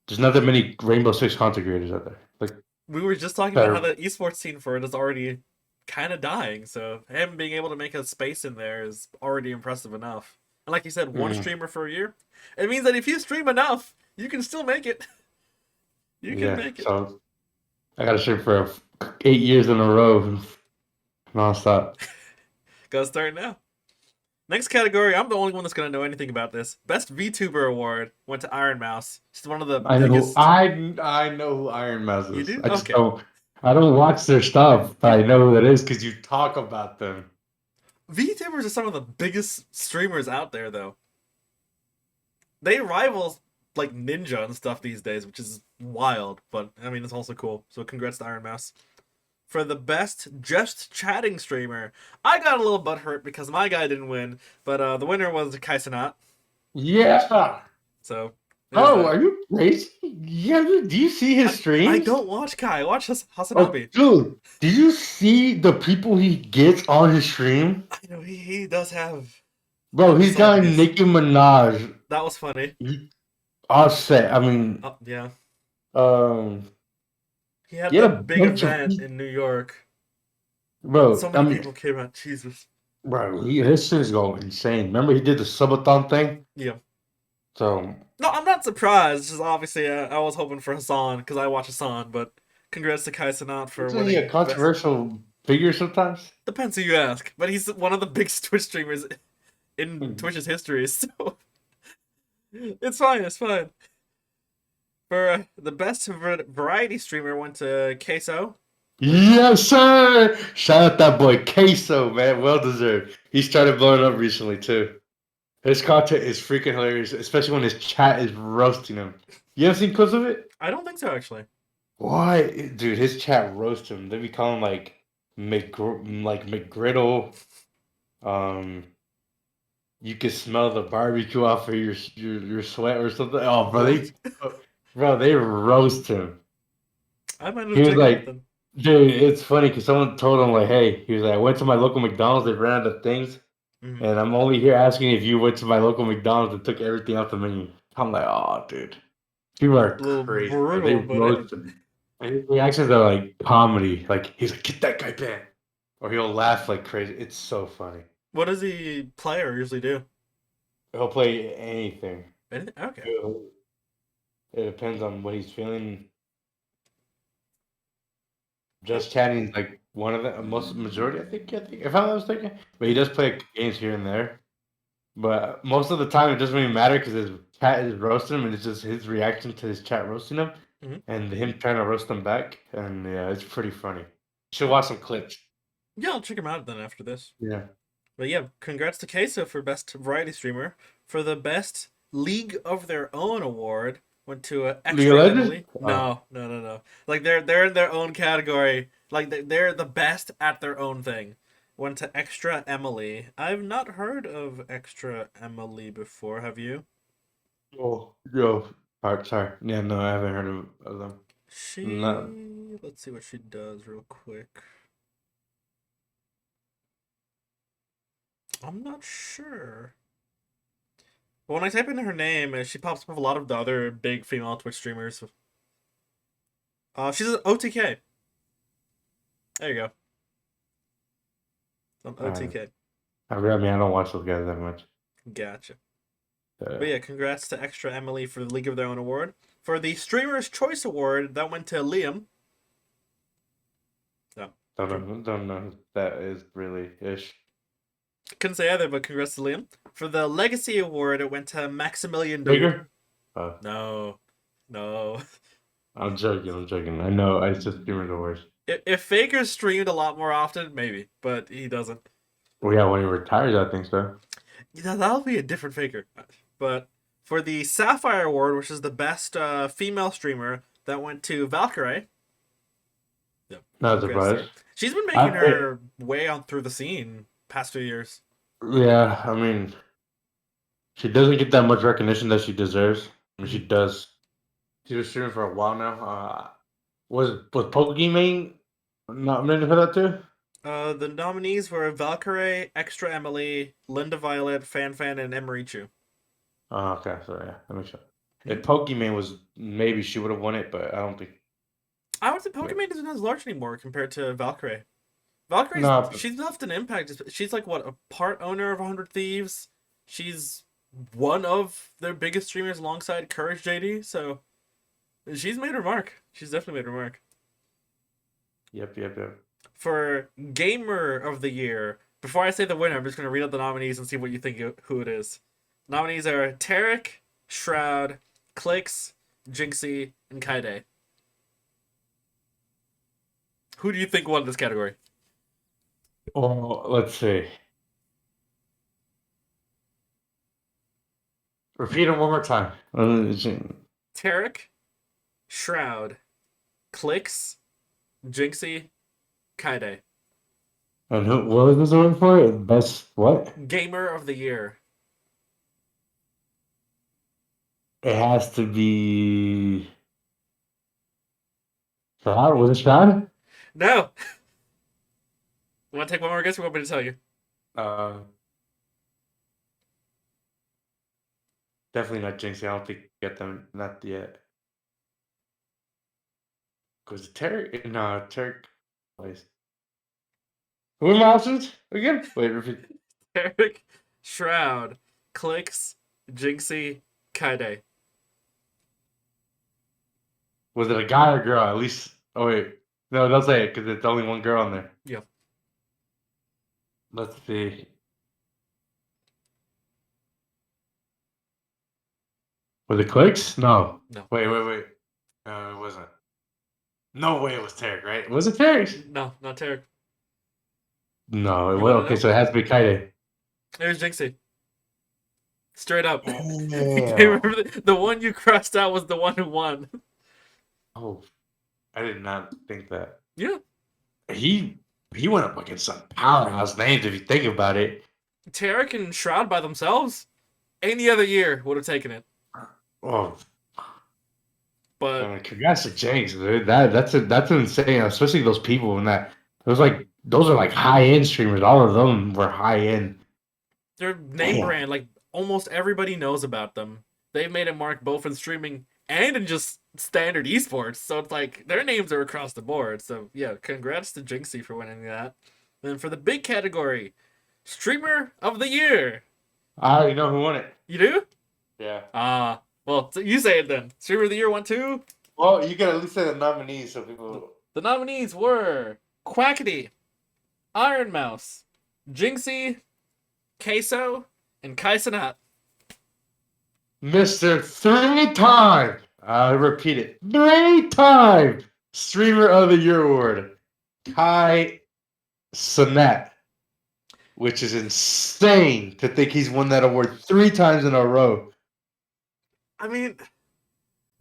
There's not that many Rainbow Six content creators out there. Like, We were just talking about how the esports scene for it is already kind of dying, so him being able to make a space in there is already impressive enough. And like you said, one streamer for a year. It means that if you stream enough, you can still make it. You can yeah. make it. So I got to stream for 8 years in a row, nonstop. Gotta start now. Next category, I'm the only one that's gonna know anything about this. Best VTuber award went to Iron Mouse. She's one of the I know biggest. I know who Iron Mouse You is. do? I just Okay. don't watch their stuff, but Yeah. I know who that is because you talk about them. VTubers are some of the biggest streamers out there, though. They rival like Ninja and stuff these days, which is wild. But I mean, it's also cool. So congrats to Iron Mouse. For the best just chatting streamer, I got a little butthurt because my guy didn't win, but the winner was Kaisenat. Yeah. So there's Oh, that. are you crazy? Yeah, do you see his I streams? don't watch Kai. I watch Oh, Hasanabi. dude, did you see the people he gets on his stream? I know he does have. Bro, I he's saw got these. Nicki Minaj, That was funny. Offset. I mean, Oh yeah, um, he had he had a that big bunch of event in New York. bro. So I many mean, people came out. Jesus. bro, his shit is going insane. Remember, he did the subathon thing. Yeah. So No, I'm not surprised. Just obviously, I was hoping for Hassan because I watch Hassan. But congrats to Kai Cenat for isn't he a winning best. controversial figure sometimes? Depends who you ask, but he's one of the biggest Twitch streamers in Hmm. Twitch's history. So it's fine. It's fine. For the best variety streamer went to Queso. Yes, sir. Shout out that boy Queso, man. Well deserved. He started blowing up recently too. His content is freaking hilarious, especially when his chat is roasting him. You ever seen clips of it? I don't think so actually. What, dude? His chat roast him. They be calling like McGriddle. Um, you can smell the barbecue off of your sweat or something. Oh, What? bro, they roast him. I might He have to was check it out like, then. dude, it's funny because someone told him like, hey, he was like, I went to my local McDonald's. They ran out of things, Mhm. and I'm only here asking if you went to my local McDonald's and took everything off the menu. I'm like, oh, dude, people A are little crazy, bro. They brutal, but roast him. And his reactions are like comedy. Like he's like, get that guy banned, or he'll laugh like crazy. It's so funny. what does he play or usually do? He'll play anything. Anything? Okay. It depends on what he's feeling. Just chatting is like one of the most majority, I think, if I'm not mistaken. But he does play games here and there. But most of the time, it doesn't really matter because his chat is roasting him, and it's just his reaction to his chat roasting him, Hmm. and him trying to roast him back. And yeah, it's pretty funny. You should watch some clips. Yeah, I'll check him out then after this. Yeah. But yeah, congrats to Queso for best variety streamer. For the best League of Their Own award went to League of Extra Legends? Emily. No, no, no, no. Like they're in their own category. Like they're the best at their own thing. Went to Extra Emily. I've not heard of Extra Emily before. Have you? Oh, yo. Sorry. Yeah, no, I haven't heard of them. No. Let's see what she does real quick. I'm not sure. But when I type in her name, she pops up with a lot of the other big female Twitch streamers. She's an OTK. There you go. On OTK. I mean, I don't watch those guys that much. Gotcha. Uh, But yeah, congrats to Extra Emily for the League of Their Own award. For the Streamer's Choice Award, that went to Liam. Oh, don't know who that is really ish. couldn't say either, but congrats to Liam. For the Legacy Award, it went to Maximilian Dude. Bigger? Uh, No. No. I'm joking. I'm joking. I know. I just streamer the worst. If Faker streamed a lot more often, maybe, but he doesn't. Well, yeah, when he retires, I think so. Yeah, that'll be a different Faker. But for the Sapphire Award, which is the best female streamer, that went to Valkyrie. Yep. Not Congrats to her. surprised. She's been I making her way on through the scene past few years. Yeah, I mean, she doesn't get that much recognition that she deserves. I mean, she Mhm. does. She was streaming for a while now. Was Pokemon nominated for that too? The nominees were Valkyrie, Extra Emily, Linda Violet, Fanfan, and Emerichu. Oh, okay, so yeah, that makes sense. Mhm. If Pokemon was, maybe she would have won it, but I don't think. I would say Pokemon isn't as large anymore compared to Valkyrie. Valkyrie's No, she's left an impact. She's like what, a part owner of 100 Thieves. She's one of their biggest streamers alongside Courage JD. So she's made her mark. She's definitely made her mark. yep. For Gamer of the Year, Before I say the winner, I'm just going to read out the nominees and see what you think who it is. Nominees are Tarek, Shroud, Clicks, Jinxie, and Kaide. Who do you think won this category? Oh, let's see. Repeat it one more time. Tarek, Shroud, Clicks, Jinxie, Kaide. And who? What was this one for? Best what? Gamer of the year. It has to be. Shroud? Was it Shroud? No. You want to take one more guess or want me to tell you? Uh, Definitely not Jinxie. I don't think get them not yet. Because Tarek, no, Tarek. Wait. Who are my options again? Wait, repeat. Tarek, Shroud, Clicks, Jinxie, Kaide. Was it a guy or girl? At least. Oh wait, no, don't say it because it's only one girl in there. Yeah. Let's see. Was it Clicks? No. No. Wait. No, it wasn't. No way, it was Tarek, right? Was it Tarek? No, not Tarek. No, it You was want to okay. know? So it has to be Kaide. There's Jinxie. Straight up. Damn. The one you crossed out was the one who won. Oh, I did not think that. Yeah. He he went up against some powerhouse names if you think about it. Tarek and Shroud by themselves, any other year would have taken it. Oh, But congrats to Jenks, dude. That's insane, especially those people and that. It was like those are like high end streamers. All of them were high end. their name Damn. brand, like almost everybody knows about them. They've made a mark both in streaming and in just standard esports. So it's like their names are across the board. So yeah, congrats to Jinxie for winning that. Then for the big category, Streamer of the Year. I already know who won it. You do? Yeah. Well, so you say it then. Streamer of the Year won too? Well, you can at least say the nominees so people. The nominees were Quackity, Iron Mouse, Jinxie, Queso, and Kaisenat. Mr. 3-time. I repeat it. 3-time Streamer of the Year award. Kai Sinat. Which is insane to think he's won that award 3 times in a row. I mean,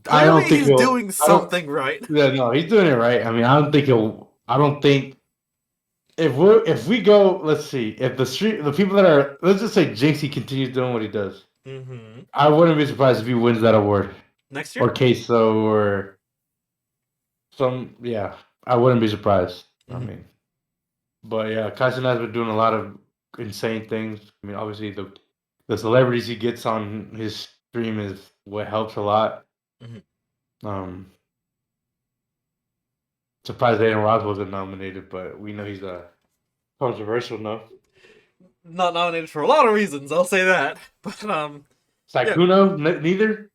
I clearly don't think he's doing something right. Yeah, no, he's doing it right. I mean, I don't think he'll. I don't think if we go, let's see, if the people that are, let's just say Jinxie continues doing what he does. Mm-hmm. I wouldn't be surprised if he wins that award Next year? or Queso or some. Yeah, I wouldn't be surprised. I Mhm. mean, but yeah, Kaisen has been doing a lot of insane things. I mean, obviously the celebrities he gets on his stream is what helps a lot. Mhm. Surprised Aiden Ross wasn't nominated, but we know he's controversial enough. Not nominated for a lot of reasons, I'll say that. But yeah. Sakuno, neither.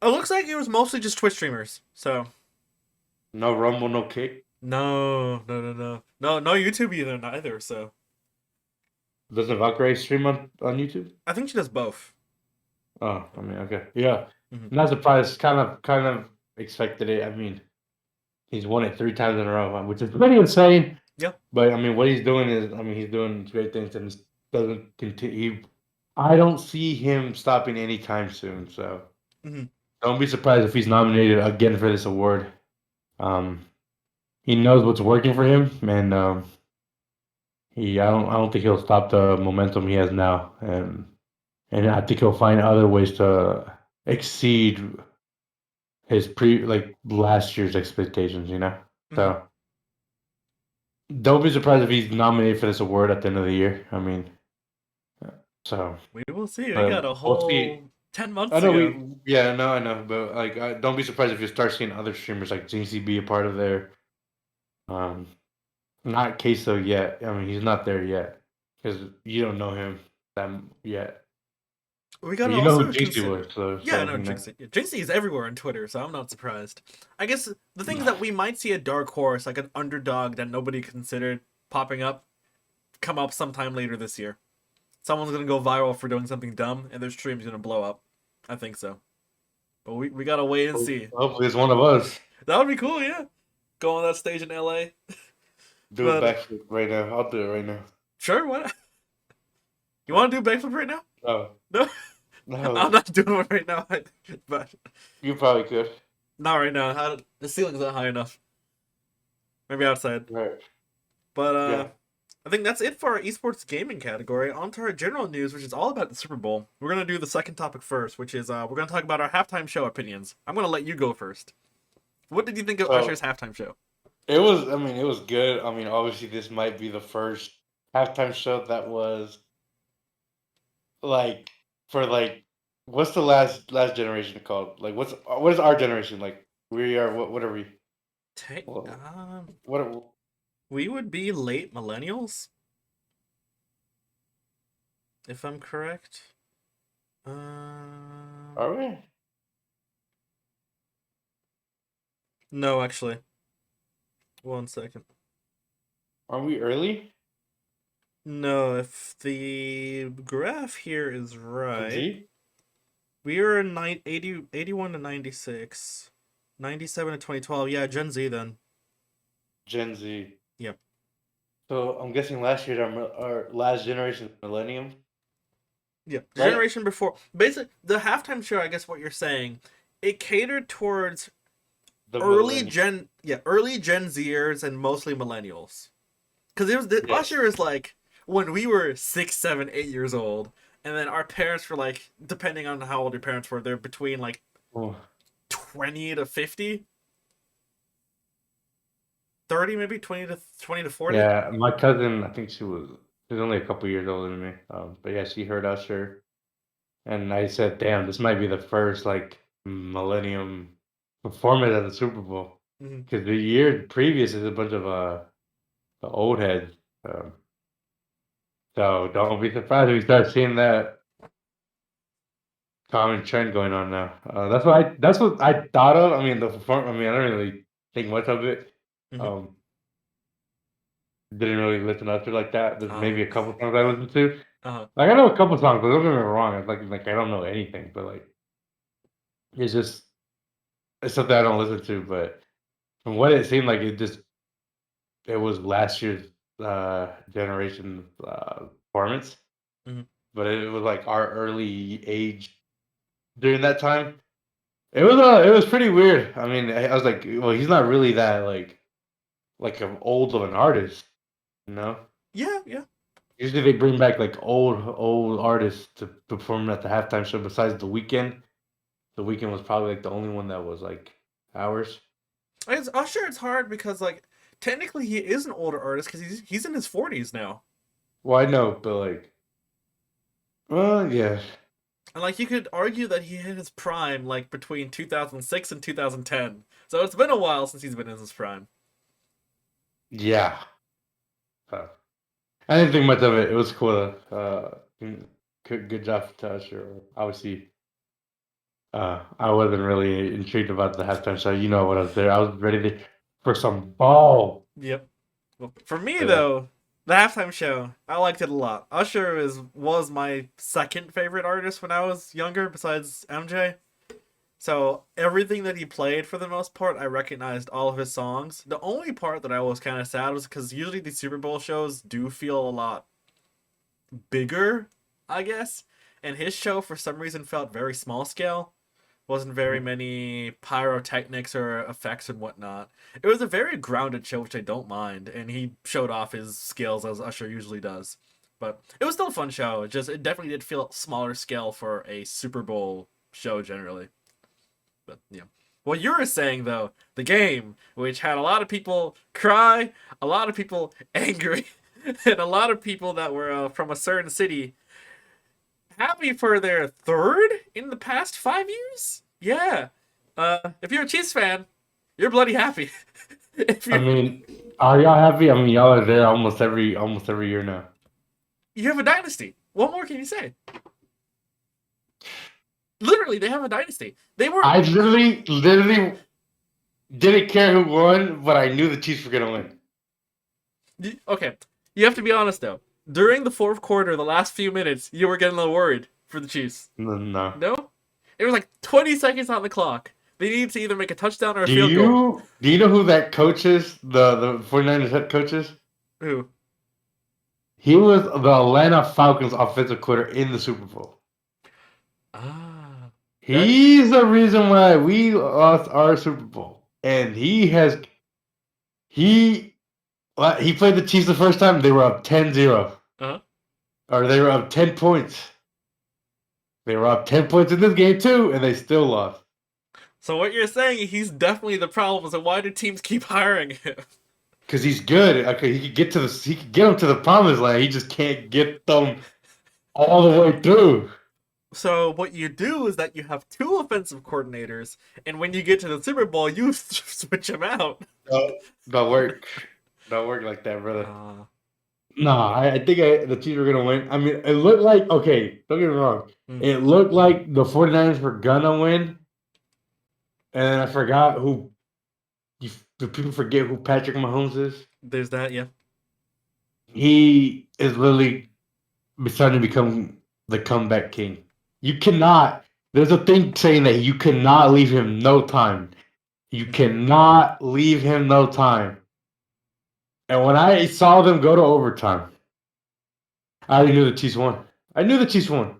It looks like it was mostly just Twitch streamers. So No Rumble, no Kick. no YouTube neither. So Doesn't Valkyrie stream on YouTube? I think she does both. Oh, I mean, okay, yeah. Mhm. Not surprised. Kind of expected it. I mean, he's won it 3 times in a row, which is pretty insane. Yeah. But I mean, what he's doing is, I mean, he's doing great things and doesn't continue. I don't see him stopping anytime soon. So don't be surprised if he's nominated again for this award. He knows what's working for him, and I don't think he'll stop the momentum he has now, and I think he'll find other ways to exceed his last year's expectations. So don't be surprised if he's nominated for this award at the end of the year. I mean, so we will see. We got a whole 10 months I know ago. I know, but like, don't be surprised if you start seeing other streamers like JC be a part of their, not Queso yet. I mean, he's not there yet because you don't know him yet. We gotta You know who also Jinxie consider. was, so Yeah, no, you know. Jinxie. Jinxie is everywhere on Twitter, so I'm not surprised. I guess the thing is that we might see a dark horse, like an underdog that nobody considered popping up. come up sometime later this year. Someone's gonna go viral for doing something dumb, and their stream's gonna blow up. I think so. But we gotta wait and see. Hopefully, it's one of us. That would be cool, yeah. Go on that stage in LA. Do a But backflip right now. I'll do it right now. sure, what? You want to do a backflip right now? No, No, I'm no, not doing one right now. But you probably could. not right now. The ceiling's not high enough. Maybe outside. Right. But Yeah. I think that's it for our esports gaming category. On to our general news, which is all about the Super Bowl. We're gonna do the second topic first, which is we're gonna talk about our halftime show opinions. I'm gonna let you go first. What did you think of So Usher's halftime show? it was. I mean, it was good. I mean, obviously, this might be the first halftime show that was like for like what's the last generation called? Like, what is our generation like? We are what are we? Take, Well, what are, we would be late millennials, if I'm correct. are we? No, actually. 1 second. Are we early? No, if the graph here is Gen right, Z? we are in 81 to 96, 97 to 2012. Yeah, Gen Z then. Gen Z. Yep. So I'm guessing last year our last generation millennium, Yeah, the right? generation before. Basically, the halftime show, I guess what you're saying, it catered towards The early millennium. Gen Zers and mostly millennials. Because it was Yes. Usher is like when we were 6, 7, 8 years old, and then our parents were like, depending on how old your parents were, they're between like Oh, 20 to 50, 30 maybe 20 to 40. yeah, my cousin, I think she was only a couple years older than me. But yeah, she heard Usher, and I said, "Damn, this might be the first like millennium performance at the Super Bowl." Mm-hmm. Because the year previous is a bunch of the old heads. Um, so don't be surprised if we start seeing that common trend going on now. That's what I thought of. I mean, the perform. I mean, I don't really think much of it. Mm-hmm. Um, didn't really listen to it like that. There's Uh, maybe a couple songs I listened to. uh-huh. Like I know a couple songs, but don't get me wrong. It's like I don't know anything, but like it's just it's something I don't listen to. But from what it seemed like, it was last year's generation performance, Mm-hmm. but it was like our early age during that time. It was pretty weird. I mean, I was like, well, he's not really that like an old of an artist, you know. Yeah, yeah. Usually they bring back like old artists to perform at the halftime show. Besides the weekend, the weekend was probably like the only one that was like ours. It's Usher. It's hard because like technically he is an older artist because he's in his 40s now, Well, I know, but like, well, yeah, and like you could argue that he hit his prime like between 2006 and 2010. So it's been a while since he's been in his prime. yeah. Uh, I didn't think much of it. It was cool. Good job to Usher. Obviously, I wasn't really intrigued about the halftime show. You know what I was there. I was ready for some ball. Yep. Well, for me Yeah. though, the halftime show, I liked it a lot. Usher was my second favorite artist when I was younger, besides MJ. So everything that he played, for the most part, I recognized all of his songs. The only part that I was kind of sad was because usually these Super Bowl shows do feel a lot bigger, I guess. And his show, for some reason, felt very small scale. Wasn't very many pyrotechnics or effects and whatnot. It was a very grounded show, which I don't mind, and he showed off his skills as Usher usually does. But it was still a fun show. It definitely did feel smaller scale for a Super Bowl show generally. But yeah. What you were saying though, the game, which had a lot of people cry, a lot of people angry, and a lot of people that were from a certain city happy for their third in the past 5 years. Yeah. If you're a Chiefs fan, you're bloody happy. if I you mean, are y'all happy? I mean, y'all are there almost every year now. you have a dynasty. What more can you say? Literally, they have a dynasty. They were I literally didn't care who won, but I knew the Chiefs were gonna win. okay. You have to be honest though. During the fourth quarter, the last few minutes, you were getting a little worried for the Chiefs. No, no. No? It was like 20 seconds on the clock. They needed to either make a touchdown or a Do field goal. you know who that coach is? The 49ers head coach is? Who? He was the Atlanta Falcons offensive coordinator in the Super Bowl. Ah. That He's the reason why we lost our Super Bowl. And he played the Chiefs the first time, they were up 10-0. uh Or they were up 10 points. They were up 10 points in this game too, and they still lost. So what you're saying, he's definitely the problem. So why do teams keep hiring him? Because he's good. Okay, he could get them to the promised land. He just can't get them all the way through. So what you do is that you have two offensive coordinators, and when you get to the Super Bowl, you switch them out. No, don't work. Don't work like that, brother. Uh, No, I think the Chiefs are gonna win. I mean, it looked like okay. Don't get me wrong. mm, It looked like the 49ers were gonna win, and I forgot who. Do people forget who Patrick Mahomes is? there's that, yeah. He is literally starting to become the comeback king. You cannot. There's a thing saying that you cannot leave him no time. You cannot leave him no time. And when I saw them go to overtime, I already knew the Chiefs won. I knew the Chiefs won.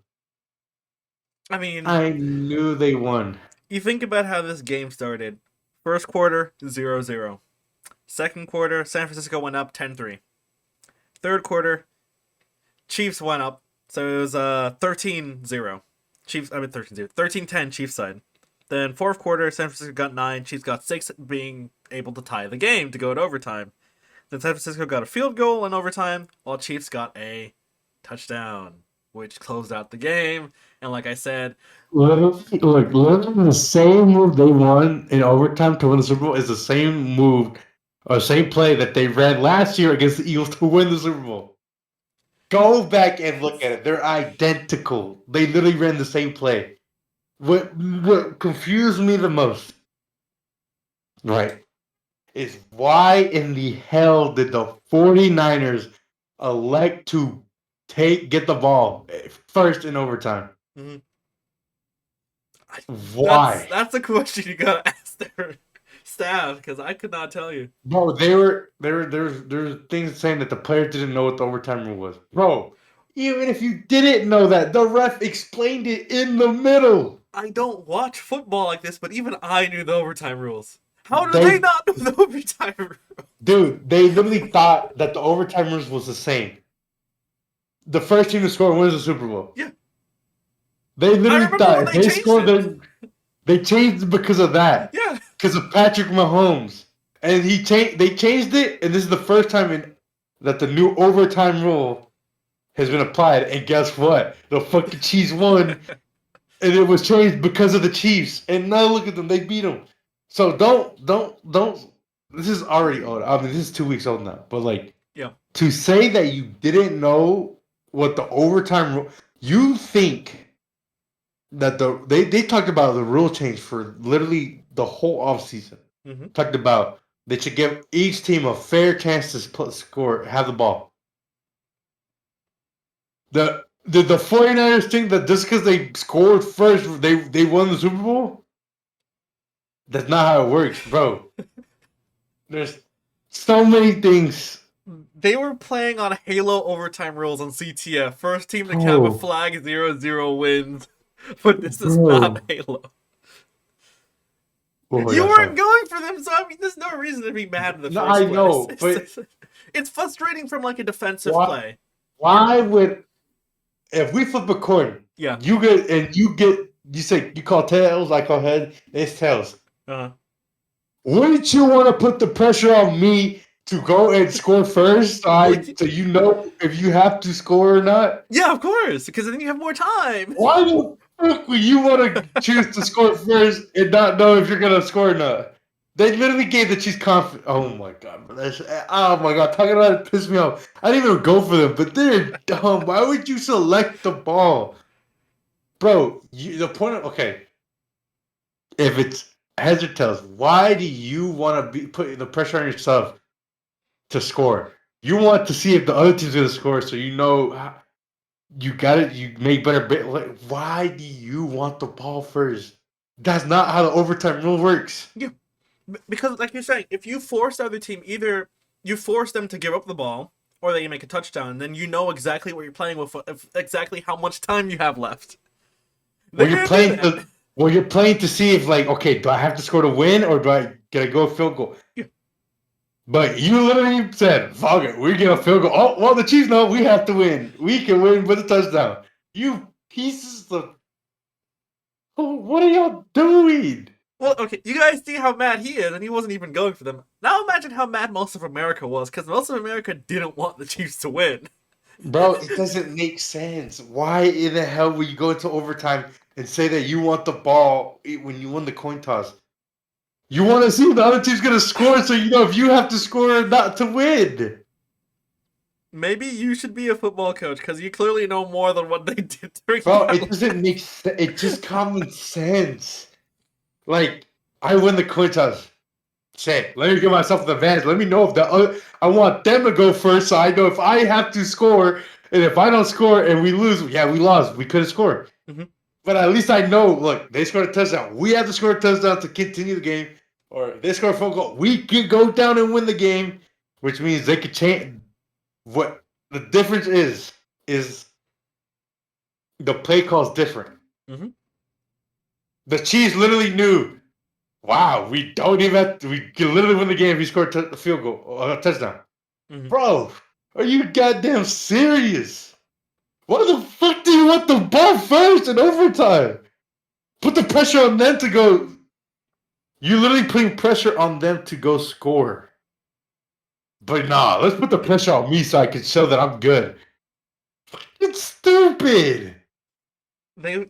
I mean, I knew they won. you think about how this game started. First quarter, 0-0. Second quarter, San Francisco went up 10-3. Third quarter, Chiefs went up. So it was 13-0. Chiefs, I mean 13-0. 13-10 Chiefs side. Then fourth quarter, San Francisco got 9, Chiefs got 6, being able to tie the game to go to overtime. Then San Francisco got a field goal in overtime, while Chiefs got a touchdown, which closed out the game. And like I said, Literally the same move they won in overtime to win the Super Bowl is the same move or same play that they ran last year against the Eagles to win the Super Bowl. Go back and look at it. They're identical. They literally ran the same play. What confused me the most, right, is why in the hell did the 49ers elect to get the ball first in overtime? mhm, Why? that's a question you gotta ask their staff, because I could not tell you. Bro, there's things saying that the players didn't know what the overtime rule was. Bro, even if you didn't know that, the ref explained it in the middle. I don't watch football like this, but even I knew the overtime rules. How do they They not know the overtime rules? Dude, they literally thought that the overtime rules was the same. The first team to score wins the Super Bowl. Yeah. They I literally remember thought when if they they changed scored it. they changed it because of that. Yeah. Because of Patrick Mahomes. And they changed it, and this is the first time that the new overtime rule has been applied. And guess what? The fucking Chiefs won, and it was changed because of the Chiefs. And now look at them, they beat them. So don't. This is already old. I mean, this is 2 weeks old now. But like, Yeah. to say that you didn't know what the overtime rule, you think that they talked about the rule change for literally the whole offseason. Mm-hmm. Talked about they should give each team a fair chance to score, have the ball. Did the 49ers think that just because they scored first, they won the Super Bowl? That's not how it works, bro. There's so many things. They were playing on Halo overtime rules on CTF. First team to count a Bro, flag 0-0 wins. But this is bro. not Halo. Oh my You God, weren't sorry. going for them, so I mean, there's no reason to be mad in the No, first I place. know, but It's frustrating from like a defensive why? play. Why would if we flip a coin, Yeah. you say you call tails, I call head, it's tails. Uh, Wouldn't you want to put the pressure on me to go and score first? So you know if you have to score or not. yeah, of course, because then you have more time. Why the fuck would you want to choose to score first and not know if you're gonna score or not? They literally gave the Chiefs confidence. Oh my god, bro. Oh my god, talking about it pissed me off. I didn't even go for them, but they're dumb. Why would you select the ball? Bro, the point of okay, if it's heads or tails, why do you want to be putting the pressure on yourself to score? You want to see if the other team's gonna score, so you know you got it. You make better. Like, why do you want the ball first? That's not how the overtime rule works. Yeah, because like you're saying, if you force the other team, either you force them to give up the ball or they make a touchdown, then you know exactly what you're playing with, exactly how much time you have left. They When you're can't do playing that. to when you're playing to see if like, okay, do I have to score to win or do I get a go field goal? Yeah. But you literally said, "Fuck it, we get a field goal." Oh well, the Chiefs know we have to win. We can win with a touchdown. You pieces of what are y'all doing? Well, okay, you guys see how mad he is, and he wasn't even going for them. Now imagine how mad most of America was, because most of America didn't want the Chiefs to win. Bro, it doesn't make sense. Why in the hell would you go into overtime and say that you want the ball when you won the coin toss? You want to see if the other team's gonna score, so you know if you have to score or not to win. Maybe you should be a football coach, because you clearly know more than what they did during Bro, that. it doesn't make sense. It's just common sense. Like, I win the coin toss. Say, let me give myself the advantage. Let me know if the other, I want them to go first, so I know if I have to score, and if I don't score and we lose, yeah, we lost. We couldn't score. Mm-hmm. But at least I know, look, they scored a touchdown. We have to score a touchdown to continue the game. Or if they score a phone goal, we could go down and win the game, which means they could change. What the difference is the play call is different. Mm-hmm. The Chiefs literally knew, wow, we don't even have to, we can literally win the game if we score a field goal or a touchdown. Mm-hmm. Bro, are you goddamn serious? Why the fuck do you want the ball first in overtime? Put the pressure on them to go. You're literally putting pressure on them to go score. But nah, let's put the pressure on me so I can show that I'm good. It's stupid. They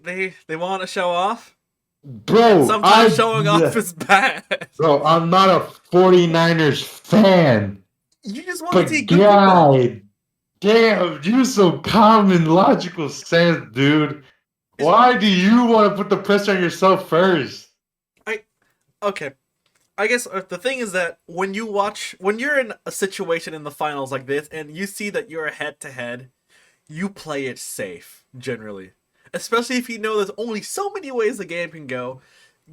want to show off, and Bro, sometimes showing off is bad. I'm not a 49ers fan. You just want to see But good football. God damn, use some common logical sense, dude. It's, Why do you want to put the pressure on yourself first? okay, I guess the thing is that when you're in a situation in the finals like this, and you see that you're head to head, you play it safe generally. Especially if you know there's only so many ways the game can go,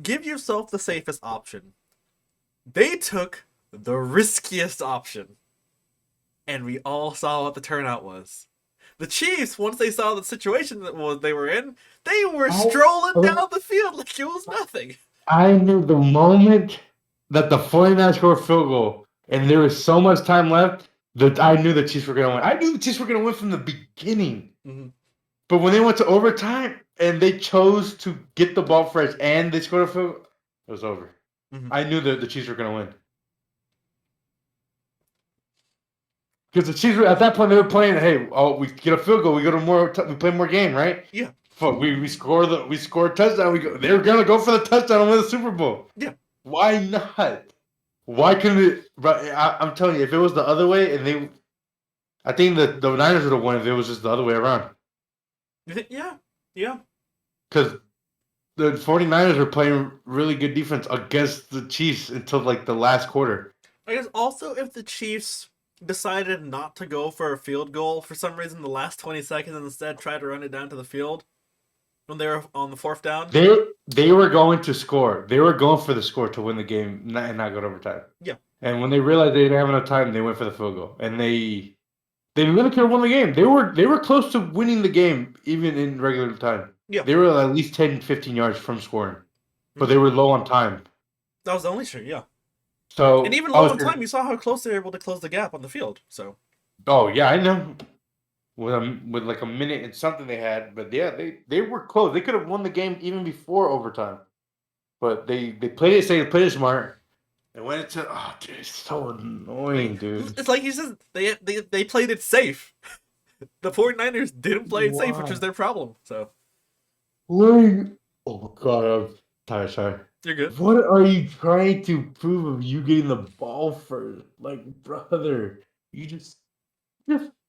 give yourself the safest option. They took the riskiest option, and we all saw what the turnout was. The Chiefs, once they saw the situation that they were in, they were strolling down the field like it was nothing. I knew the moment that the 49ers scored a field goal and there was so much time left that I knew the Chiefs were going to win. I knew the Chiefs were going to win from the beginning. Mm-hmm. But when they went to overtime and they chose to get the ball first and they scored a field goal, it was over. Mm-hmm. I knew that the Chiefs were going to win. Because the Chiefs, at that point, they were playing, hey, we get a field goal, we go to we play more game, right? Yeah. Fuck, we score a touchdown. They're gonna go for the touchdown and win the Super Bowl. Yeah. Why not? Why couldn't it? But I'm telling you, if it was the other way, I think the Niners would have won if it was just the other way around. Yeah. Yeah. Because the 49ers were playing really good defense against the Chiefs until like the last quarter. I guess also if the Chiefs decided not to go for a field goal for some reason the last 20 seconds and instead tried to run it down to the field when they were on the fourth down. They were going to score. They were going for the score to win the game and not go to overtime. Yeah. And when they realized they didn't have enough time, they went for the field goal. And they really could have won the game. They were close to winning the game even in regular time. Yeah. They were at least 10, 15 yards from scoring. But they were low on time. That was the only shot, yeah. So and even low on time, you saw how close they were able to close the gap on the field. So. Oh yeah, I know. With like a minute and something they had, but yeah, they were close. They could have won the game even before overtime. But they played it safe, they played it smart. They went into dude, it's so annoying, dude. It's like you said, they played it safe. The 49ers didn't play it safe, which was their problem. So. Oh my god, I'm tired, sorry. You're good. What are you trying to prove of you getting the ball first? Like, brother, you just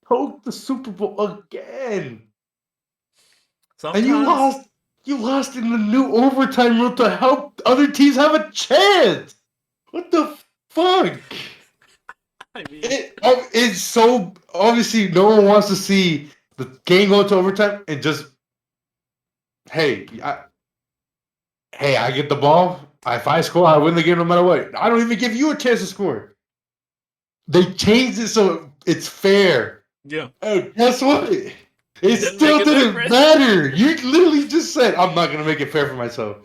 poked the Super Bowl again. Sometimes... And you lost in the new overtime rule to help other teams have a chance. What the fuck? I mean, It's so obviously no one wants to see the game go to overtime and just hey, I get the ball. If I score, I win the game no matter what. I don't even give you a chance to score. They changed it so it's fair. yeah, And guess what? It didn't make still a didn't difference. matter. You literally just said, I'm not going to make it fair for myself.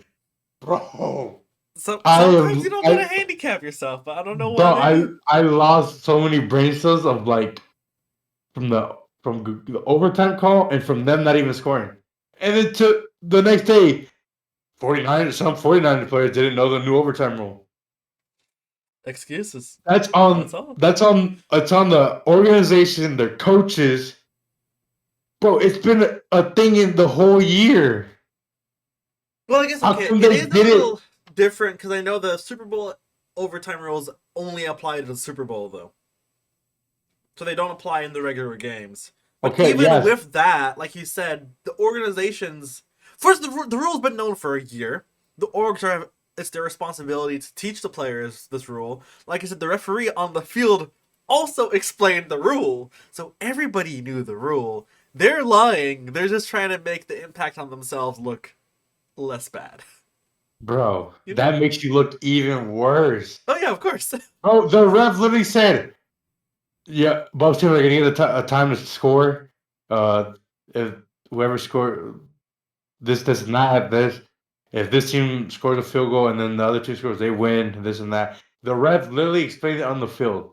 Bro, Sometimes you don't gotta handicap yourself, but I don't know why bro, they do. I lost so many brain cells of like from the overtime call and from them not even scoring. And then to the next day, 49 players didn't know the new overtime rule. Excuses. That's That's on all. it's on the organization, their coaches. Bro, it's been a thing in the whole year. Well, I guess How okay. come It they is a did it? little different because I know the Super Bowl overtime rules only apply to the Super Bowl though, so they don't apply in the regular games. But Okay, even yes. with that, like you said, the organizations first the rule's been known for a year. The orgs are it's their responsibility to teach the players this rule. Like I said, the referee on the field also explained the rule, so everybody knew the rule. They're lying. They're just trying to make the impact on themselves look less bad. Bro, You know? that makes you look even worse. Oh yeah, of course. Bro, the ref literally said, yeah, both teams are going to get a time to score. Uh, if whoever scored, this does not have this. If this team scores a field goal and then the other two scores, they win, this and that. The ref literally explained it on the field.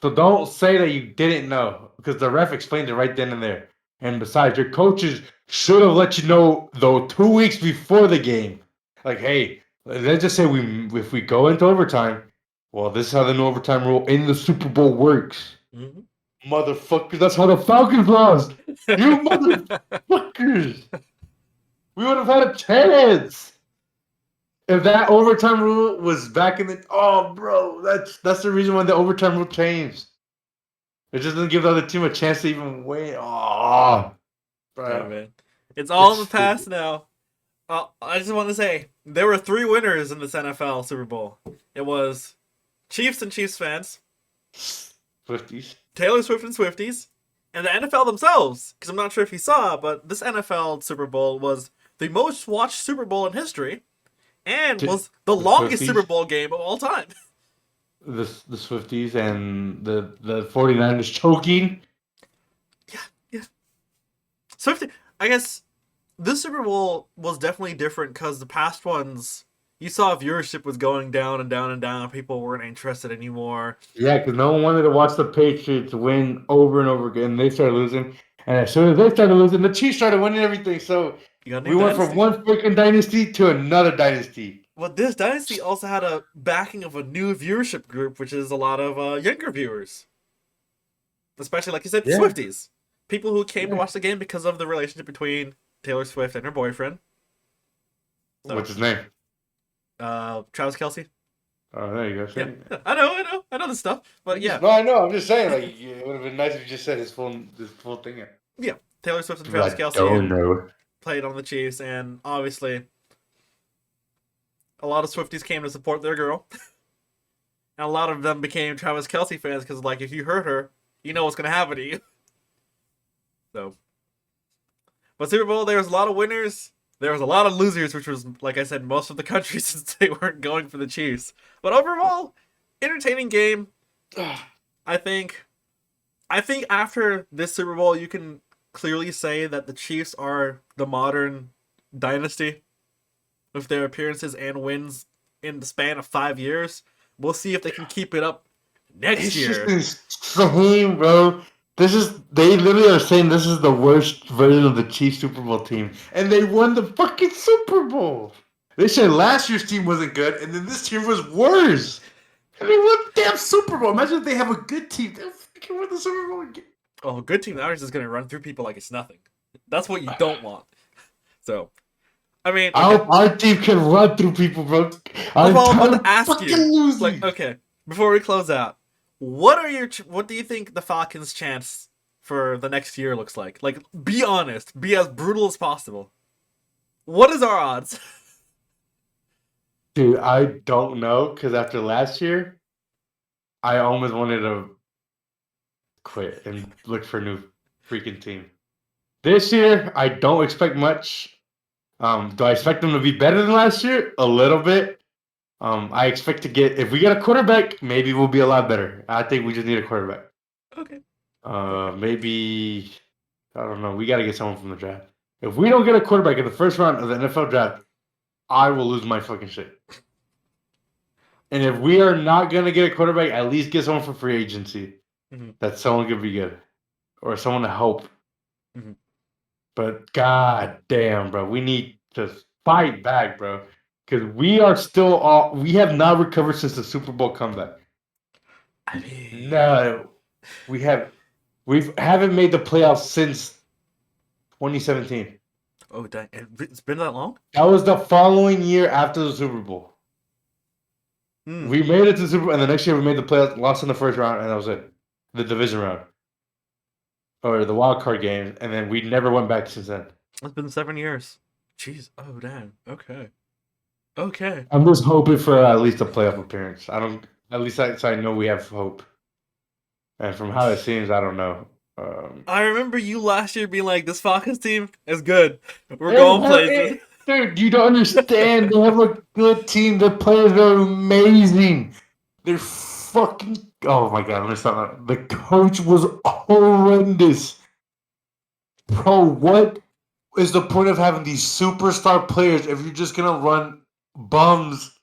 So don't say that you didn't know because the ref explained it right then and there. And besides, your coaches should have let you know though 2 weeks before the game. Like, hey, let's just say if we go into overtime, well, this is how the new overtime rule in the Super Bowl works. Mhm. Motherfuckers, that's how the Falcons lost. You motherfuckers. We would have had a chance. If that overtime rule was back in the bro, that's the reason why the overtime rule changed. It just doesn't give the other team a chance to even win. Oh, Yeah, bro. man. It's all It's in the past stupid. now. I just want to say there were three winners in this NFL Super Bowl. It was Chiefs and Chiefs fans, 50s. Taylor Swift and Swifties, and the NFL themselves. Because I'm not sure if you saw, but this NFL Super Bowl was the most watched Super Bowl in history and The was the longest Super Swifties. Bowl game of all time. The Swifties and the 49ers choking. Yeah, yeah. Swifty. I guess this Super Bowl was definitely different because the past ones, you saw viewership was going down and down and down. People weren't interested anymore. Yeah, because no one wanted to watch the Patriots win over and over again. They started losing. And as soon as they started losing, the Chiefs started winning everything. So You got a new we went from dynasty. one freaking dynasty to another dynasty. Well, this dynasty also had a backing of a new viewership group, which is a lot of younger viewers, especially like you said, Yeah. Swifties, people who came to Yeah. watch the game because of the relationship between Taylor Swift and her boyfriend. So, What's his name? Travis Kelsey. Oh, there you go. Yeah, See? I know this stuff. But yeah, No, I know. I'm just saying, like, it would have been nice if you just said his full thing. yeah, Taylor Swift and But Travis I Kelsey don't know. played on the Chiefs, and obviously a lot of Swifties came to support their girl, and a lot of them became Travis Kelsey fans because, like, if you hurt her, you know what's gonna happen to you. So, but Super Bowl, there was a lot of winners. There was a lot of losers, which was, like I said, most of the country since they weren't going for the Chiefs. But overall, entertaining game. I think. I think after this Super Bowl, you can clearly say that the Chiefs are the modern dynasty with their appearances and wins in the span of 5 years. We'll see if they can keep it up next It's just year. insane, bro. They literally are saying this is the worst version of the Chiefs Super Bowl team. And they won the fucking Super Bowl. They said last year's team wasn't good, and then this team was worse. And they won the damn Super Bowl. Imagine if they have a good team. They'll fucking win the Super Bowl again. Oh, a good team ours is going to run through people like it's nothing. That's what you don't want. So, I mean, I okay. hope our team can run through people, bro. That's I'm what I was tired about of to ask fucking you. Like, losing. okay, before we close out, what do you think the Falcons' chance for the next year looks like? Like, be honest, be as brutal as possible. What is our odds? Dude, I don't know, because after last year, I almost wanted to quit and look for a new freaking team. This year, I don't expect much. Do I expect them to be better than last year? A little bit. I expect to get, if we get a quarterback, maybe we'll be a lot better. I think we just need a quarterback. Okay. Maybe, I don't know. We got to get someone from the draft. If we don't get a quarterback in the first round of the NFL draft, I will lose my fucking shit. And if we are not going to get a quarterback, at least get someone for free agency. That someone could be good. Or someone to help. But god damn, bro. We need to fight back, bro. Because we are still all, we have not recovered since the Super Bowl comeback. I mean, No. We haven't made the playoffs since 2017. oh, dang. It's been that long? That was the following year after the Super Bowl. We made it to the Super Bowl, and the next year we made the playoffs, lost in the first round, and that was it. The division round. Or the wild card game, and then we never went back since then. It's been 7 years. Jeez. Oh, damn. Okay. Okay. I'm just hoping for at least a playoff appearance. At least I know we have hope. And from how it seems, I don't know. I remember you last year being like, this Falcons team is good. We're going places. Dude, you don't understand. They have a good team. The players are amazing. They're fucking... Oh my god, let me stop. The coach was horrendous. Bro, what is the point of having these superstar players if you're just going to run bums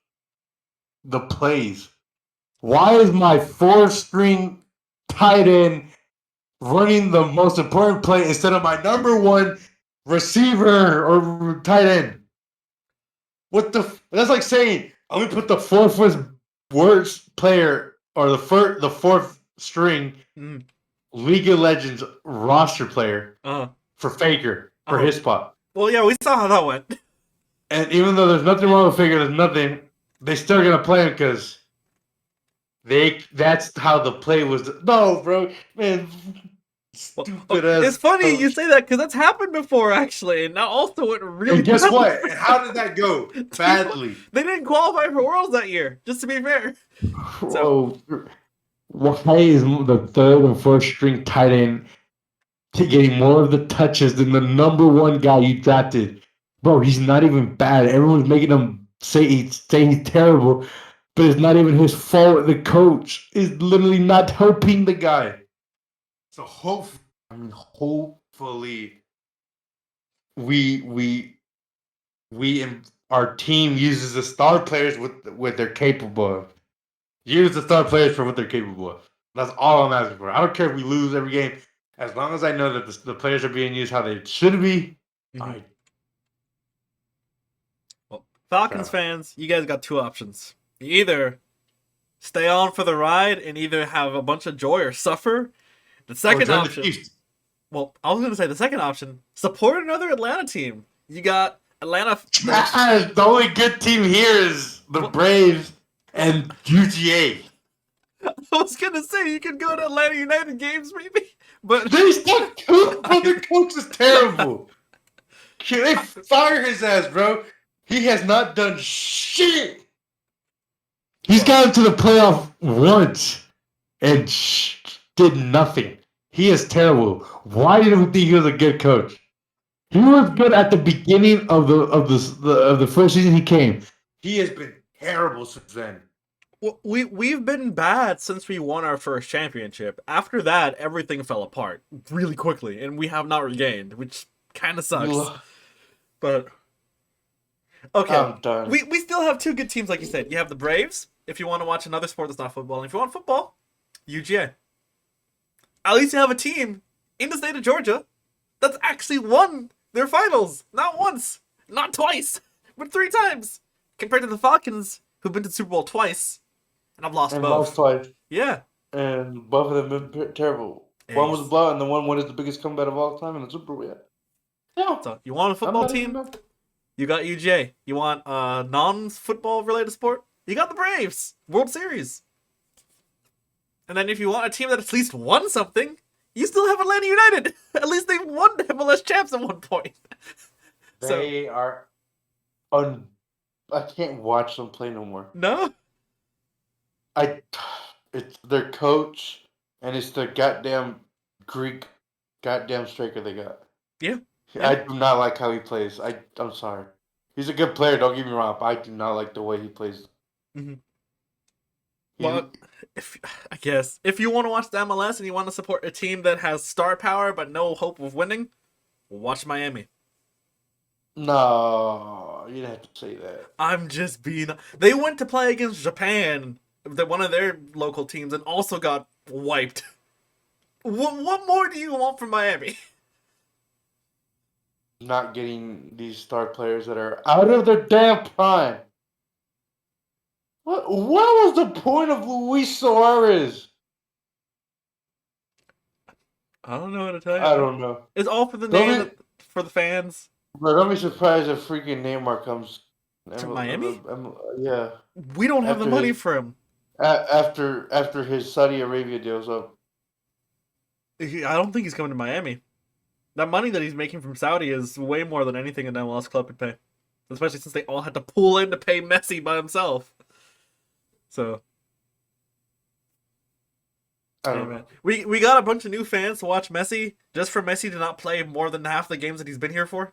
the plays? Why is my 4-string tight end running the most important play instead of my number 1 receiver or tight end? What the? That's like saying I'm gonna put the 4th worst player or the 4th string League of Legends roster player for Faker for his spot. Well, yeah, we saw how that went. And even though there's nothing wrong with Faker, there's nothing. They still gonna play him because that's how the play was. No, bro, man. Stupid ass. It's funny you say that because that's happened before, actually, and that also went really. And guess what? How did that go? Badly. They didn't qualify for Worlds that year. Just to be fair. So, why is the 3rd and 4th string tight end getting more of the touches than the number 1 guy you drafted? Bro, he's not even bad. Everyone's making him say he's terrible, but it's not even his fault. The coach is literally not helping the guy. So hopefully our team uses the star players what they're capable of. Use the star players for what they're capable of. That's all I'm asking for. I don't care if we lose every game, as long as I know that the players are being used how they should be. Well, Falcons fans, you guys got 2 options. You either stay on for the ride and either have a bunch of joy or suffer. The second option. Well, I was going to say the second option, support another Atlanta team. You got Atlanta. The only good team here is the Braves and UGA. I was going to say you could go to Atlanta United games maybe, but they still do, but their coach is terrible. They fire his ass, bro. He has not done shit. He's gotten to the playoff once and did nothing. He is terrible. Why did we think he was a good coach? He was good at the beginning of the first season he came. He has been terrible since then. Well, we've been bad since we won our first championship. After that, everything fell apart really quickly, and we have not regained, which kind of sucks. But okay, I'm done. We still have 2 good teams, like you said. You have the Braves. If you want to watch another sport that's not football, and if you want football, UGA. At least you have a team in the state of Georgia that's actually won their finals. Not once, not twice, but 3 times. Compared to the Falcons, who've been to the Super Bowl twice, and I've lost both. Lost twice. Yeah. And both of them have been terrible. One was a blowout, and the one is the biggest comeback of all time in the Super Bowl yet. Yeah. So you want a football team? You got UGA. You want a non-football related sport? You got the Braves. World Series. And then if you want a team that at least won something, you still have Atlanta United. At least they won MLS champs at one point. They are I can't watch them play no more. No? It's their coach and it's the goddamn Greek goddamn striker they got. Yeah. I do not like how he plays. I'm sorry. He's a good player, don't get me wrong, but I do not like the way he plays. Mm-hmm. He Well, I guess if you want to watch the MLS and you want to support a team that has star power but no hope of winning, watch Miami. No, you didn't have to say that. I'm just being. They went to play against Japan, one of their local teams, and also got wiped. What more do you want from Miami? Not getting these star players that are out of their damn prime. What was the point of Luis Suarez? I don't know what to tell you, I man. don't know. It's all for the Don't name, be, for the fans. bro, don't be surprised if freaking Neymar comes. To Miami? Yeah, We don't have the after money his for him. after his Saudi Arabia deal's up. I don't think he's coming to Miami. That money that he's making from Saudi is way more than anything an MLS club could pay. Especially since they all had to pool in to pay Messi by himself. So, I hey don't man, know. we got a bunch of new fans to watch Messi just for Messi to not play more than half the games that he's been here for.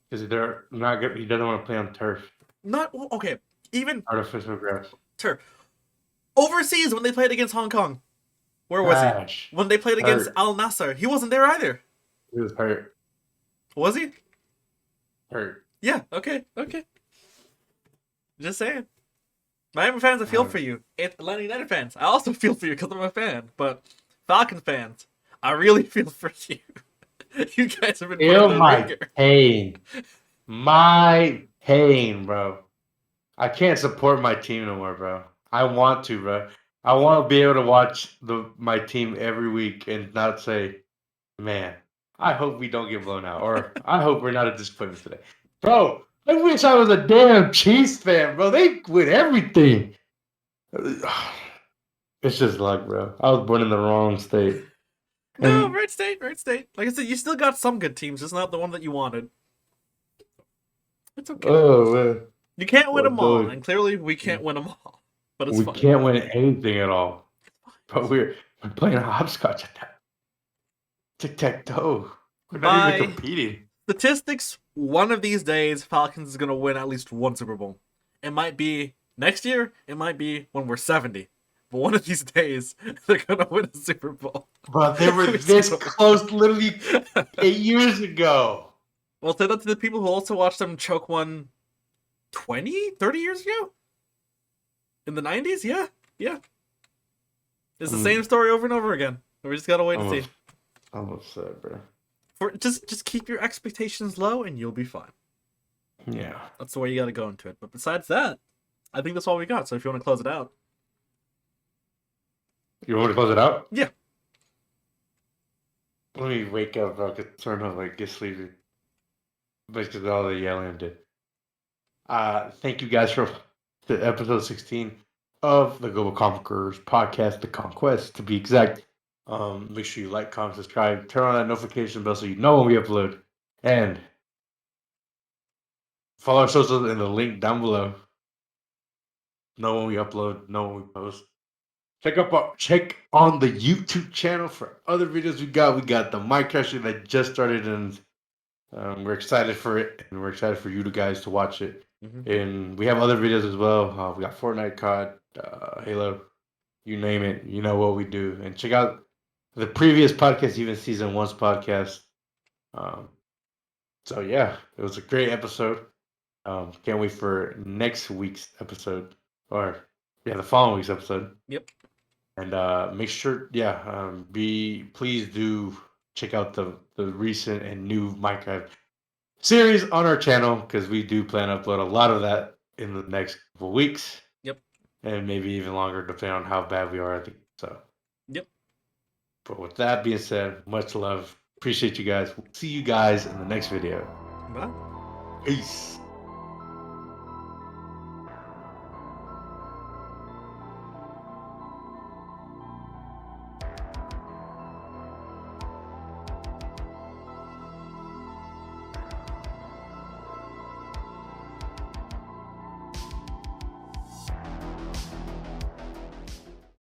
Because they're not good. He doesn't want to play on turf, Not okay. Even artificial grass. turf overseas when they played against Hong Kong. Where was he? Trash. When they played against Hurt. Al Nassr, he wasn't there either. He was hurt. Was he? Hurt. Yeah. Okay. Okay. Just saying. Miami fans, I feel for you. Atlanta United fans, I also feel for you because I'm a fan. But Falcon fans, I really feel for you. You guys have been put in Feel the my ringer. pain. My pain, bro. I can't support my team no more, bro. I want to, bro. I want to be able to watch my team every week and not say, man, I hope we don't get blown out, or I hope we're not a disappointment today. Bro, I wish I was a damn Chiefs fan, bro. They win everything. It's just luck, bro. I was born in the wrong state. No, And right state, right state. Like I said, you still got some good teams, just not the one that you wanted. It's okay. oh man, You can't win well, them all, dude, and clearly we can't win them all. But it's we fine. can't win anything at all. But we're playing hopscotch at that. Tic tac toe. We're not even By competing. statistics, one of these days, Falcons is gonna win at least one Super Bowl. It might be next year. It might be when we're 70. But one of these days, they're gonna win a Super Bowl. But they were this close literally 8 years ago. Well, say that to the people who also watched them choke one 20, 30 years ago? In the 90s? Yeah, yeah. It's the same story over and over again. We just gotta wait and see. I'm upset, bro. Just keep your expectations low and you'll be fine. Yeah. That's the way you gotta go into it. But besides that, I think that's all we got. So if you want to close it out. You want me to close it out? Yeah. Let me wake up, bro. Get turned on, like, get sleepy. Basically, all the yelling I did. Thank you guys for the episode 16 of the Global Conquerors podcast, the Conquest, to be exact. Make sure you like, comment, subscribe, turn on that notification bell so you know when we upload, and follow our socials in the link down below. Know when we upload, know when we post. Check on the YouTube channel for other videos we got. We got the Minecraft shit that just started, and we're excited for it, and we're excited for you guys to watch it. Mm-hmm. And we have other videos as well. We got Fortnite, COD, Halo, you name it. You know what we do. And check out the previous podcast, even season 1's podcast. So yeah, it was a great episode. Can't wait for next week's episode, or the following week's episode. Yep. And make sure, please do check out the recent and new Minecraft series on our channel, because we do plan to upload a lot of that in the next couple of weeks. Yep. And maybe even longer, depending on how bad we are at the so. Yep. But with that being said, much love. Appreciate you guys. We'll see you guys in the next video. Bye. Peace.